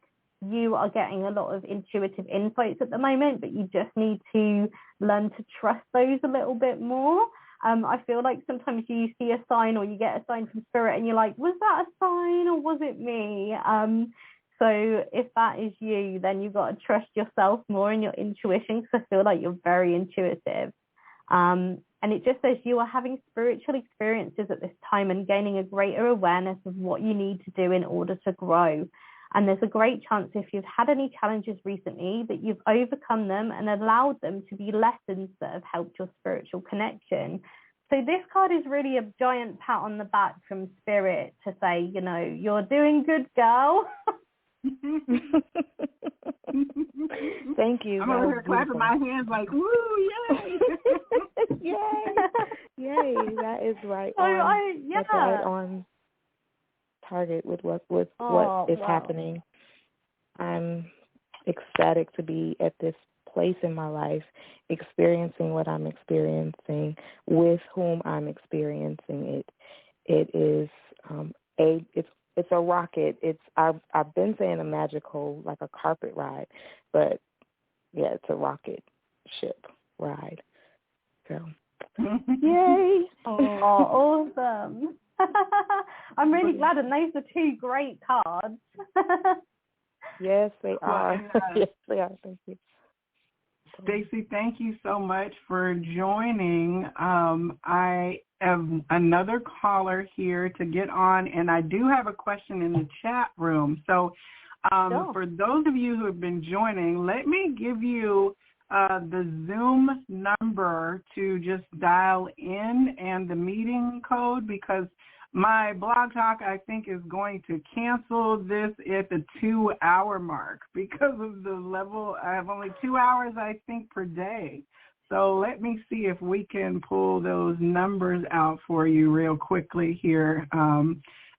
you are getting a lot of intuitive insights at the moment, but you just need to learn to trust those a little bit more. I feel like sometimes you see a sign or you get a sign from spirit and you're like, was that a sign or was it me? So if that is you, then you've got to trust yourself more in your intuition, because I feel like you're very intuitive. And it just says you are having spiritual experiences at this time and gaining a greater awareness of what you need to do in order to grow. And there's a great chance, if you've had any challenges recently, that you've overcome them and allowed them to be lessons that have helped your spiritual connection. So this card is really a giant pat on the back from spirit to say, you know, you're doing good, girl.
Thank you.
I'm over here clapping my hands like, woo, yay.
Yay. Yay. That is right
That's
right on target with what is happening. I'm ecstatic to be at this place in my life, experiencing what I'm experiencing, with whom I'm experiencing it. It is it's a rocket. I've been saying a magical, like a carpet ride, but yeah, it's a rocket ship ride. So yay!
Oh, awesome. I'm really glad, and those are two great cards.
Yes, they are. Yes, they are. Thank you.
Stacey, thank you so much for joining. I have another caller here to get on, and I do have a question in the chat room. So
Sure.
For those of you who have been joining, let me give you the Zoom number to just dial in and the meeting code, because my blog talk, I think, is going to cancel this at the 2-hour mark because of the level. I have only 2 hours, I think, per day. So let me see if we can pull those numbers out for you real quickly here.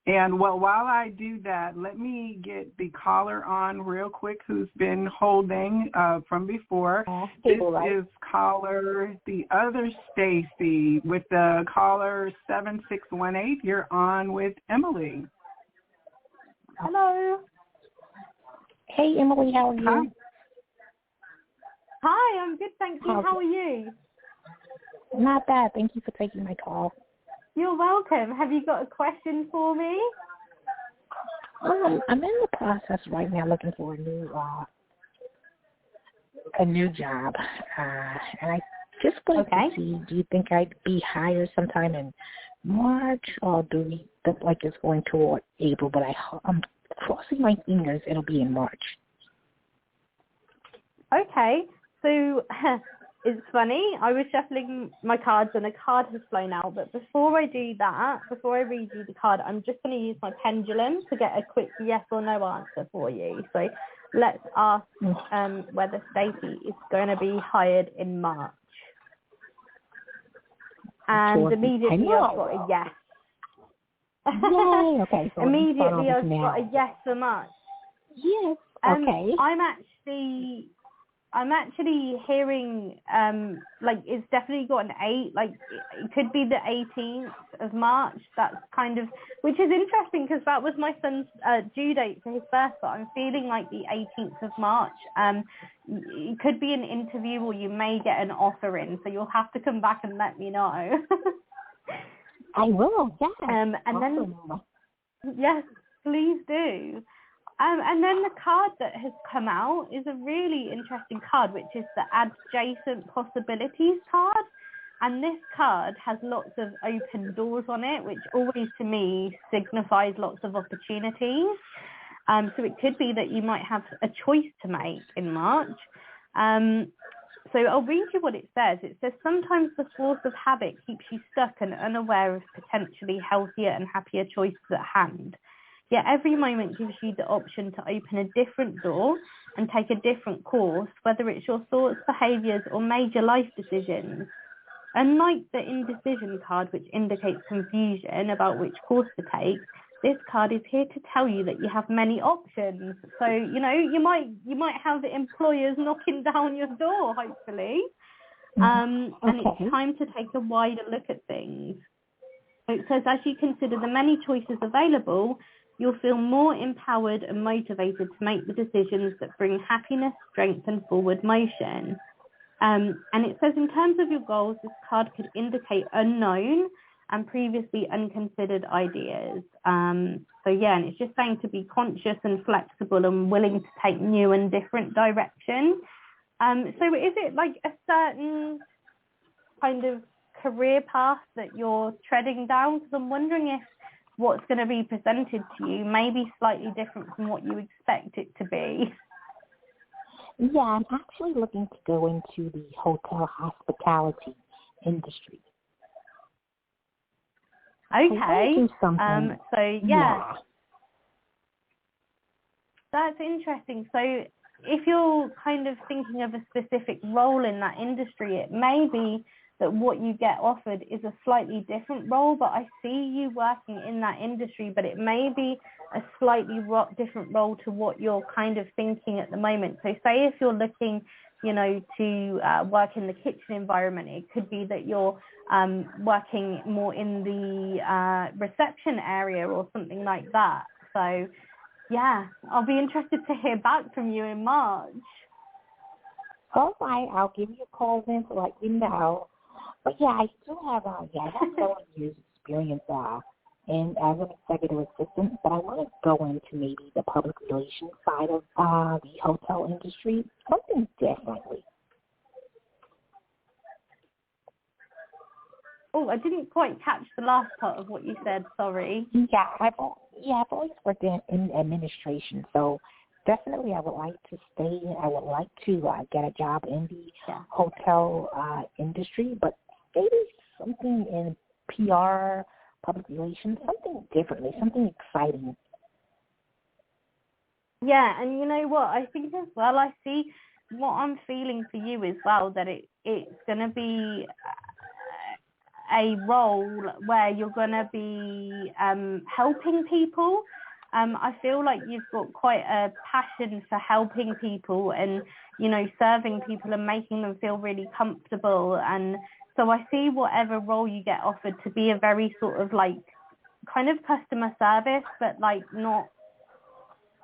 And while I do that, let me get the caller on real quick who's been holding from before. This is caller, the other Stacey, with the caller 7618. You're on with Emily.
Hello.
Hey, Emily, how are you?
Hi, I'm good, thank you. How are you?
Not bad. Thank you for taking my call.
You're welcome. Have you got a question for me?
I'm in the process right now looking for a new job, and I just wanted to see, do you think I'd be hired sometime in March, or do we look like it's going toward April? But I'm crossing my fingers it'll be in March.
Okay, so it's funny, I was shuffling my cards and a card has flown out, but before I do that, before I read you the card, I'm just going to use my pendulum to get a quick yes or no answer for you. So let's ask whether Stacey is going to be hired in March. And immediately I've got a yes.
Yay, okay. So
immediately I've got a yes for March.
Yes, okay.
I'm actually hearing, like, it's definitely got an 8, like, it could be the 18th of March. That's kind of, which is interesting because that was my son's due date for his birthday. I'm feeling like the 18th of March. It could be an interview, or you may get an offer in, so you'll have to come back and let me know.
I will, yes.
And then, yes, please do. And then the card that has come out is a really interesting card, which is the Adjacent Possibilities card. And this card has lots of open doors on it, which always to me signifies lots of opportunities. So it could be that you might have a choice to make in March. So I'll read you what it says. It says, sometimes the force of habit keeps you stuck and unaware of potentially healthier and happier choices at hand. Yet every moment gives you the option to open a different door and take a different course, whether it's your thoughts, behaviours or major life decisions. Unlike the indecision card, which indicates confusion about which course to take, this card is here to tell you that you have many options. So, you know, you might have the employers knocking down your door, hopefully. And it's time to take a wider look at things. So it says, as you consider the many choices available, you'll feel more empowered and motivated to make the decisions that bring happiness, strength and forward motion. And it says, in terms of your goals, this card could indicate unknown and previously unconsidered ideas. So yeah, and it's just saying to be conscious and flexible and willing to take new and different direction. So is it like a certain kind of career path that you're treading down? Because I'm wondering if what's going to be presented to you may be slightly different from what you expect it to be.
Yeah, I'm actually looking to go into the hotel hospitality industry.
Okay.
So yeah.
That's interesting. So if you're kind of thinking of a specific role in that industry, it may be that what you get offered is a slightly different role, but I see you working in that industry, but it may be a slightly different role to what you're kind of thinking at the moment. So say if you're looking, you know, to work in the kitchen environment, it could be that you're working more in the reception area or something like that. So yeah, I'll be interested to hear back from you in March.
All right, I'll give you a call then to let you know. But yeah, I still have I have several years experience and as an executive assistant, but I want to go into maybe the public relations side of the hotel industry, something differently.
Oh, I didn't quite catch the last part of what you said. Sorry.
Yeah, I've always worked in administration, so definitely I would like to stay. I would like to get a job in the hotel industry, but maybe something in PR, public relations, something differently, something exciting.
Yeah, and you know what? I think as well, I see what I'm feeling for you as well, that it's going to be a role where you're going to be helping people. I feel like you've got quite a passion for helping people and, you know, serving people and making them feel really comfortable. And so I see whatever role you get offered to be a very sort of like kind of customer service, but like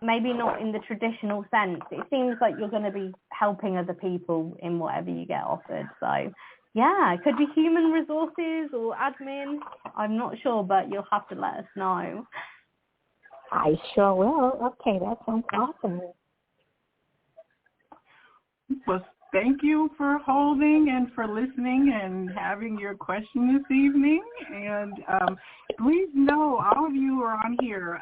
maybe not in the traditional sense. It seems like you're going to be helping other people in whatever you get offered. So yeah, it could be human resources or admin. I'm not sure, but you'll have to let us know.
I sure will. Okay, that sounds awesome.
Well, thank you for holding and for listening and having your question this evening. And please know, all of you who are on here,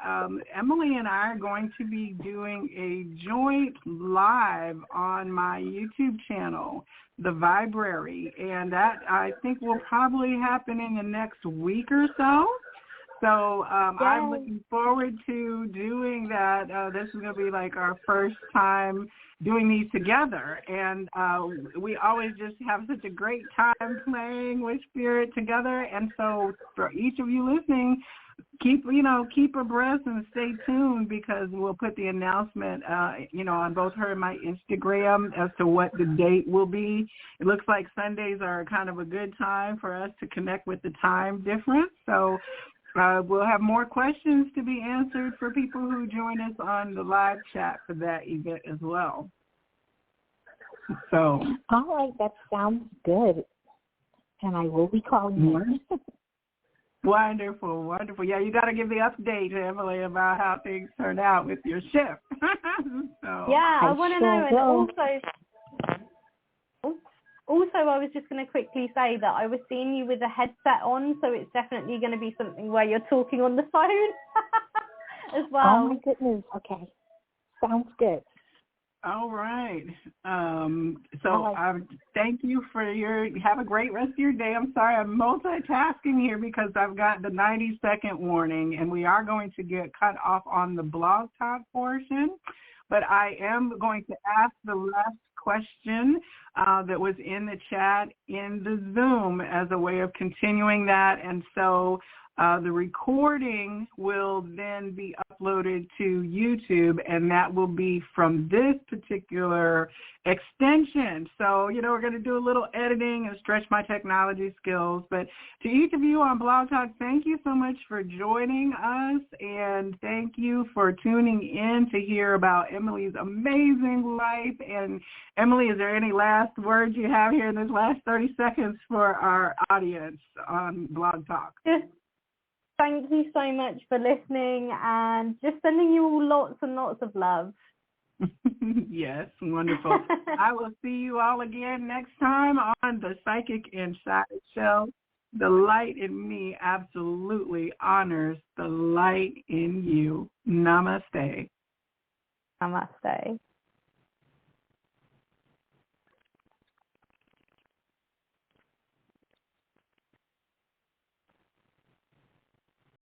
Emily and I are going to be doing a joint live on my YouTube channel, The Viberary, and that I think will probably happen in the next week or so. So I'm looking forward to doing that. This is going to be like our first time doing these together. And we always just have such a great time playing with spirit together. And so for each of you listening, keep abreast and stay tuned, because we'll put the announcement, on both her and my Instagram as to what the date will be. It looks like Sundays are kind of a good time for us to connect with the time difference. So we'll have more questions to be answered for people who join us on the live chat for that event as well. So,
all right, that sounds good. And I will be calling you.
Wonderful, wonderful. Yeah, you got to give the update to Emily about how things turned out with your shift.
I want to know. And also, I was just going to quickly say that I was seeing you with a headset on, so it's definitely going to be something where you're talking on the phone as well.
Oh, my goodness. Okay. Sounds good.
All right. Thank you for have a great rest of your day. I'm sorry, I'm multitasking here because I've got the 90-second warning, and we are going to get cut off on the blog talk portion. But I am going to ask the last question that was in the chat in the Zoom as a way of continuing that. And so the recording will then be uploaded to YouTube, and that will be from this particular extension. So, we're going to do a little editing and stretch my technology skills. But to each of you on Blog Talk, thank you so much for joining us, and thank you for tuning in to hear about Emily's amazing life. And Emily, is there any last words you have here in this last 30 seconds for our audience on Blog Talk?
Thank you so much for listening, and just sending you all lots and lots of love.
Yes, wonderful. I will see you all again next time on the Psychic Inside Show. The light in me absolutely honors the light in you. Namaste.
Namaste.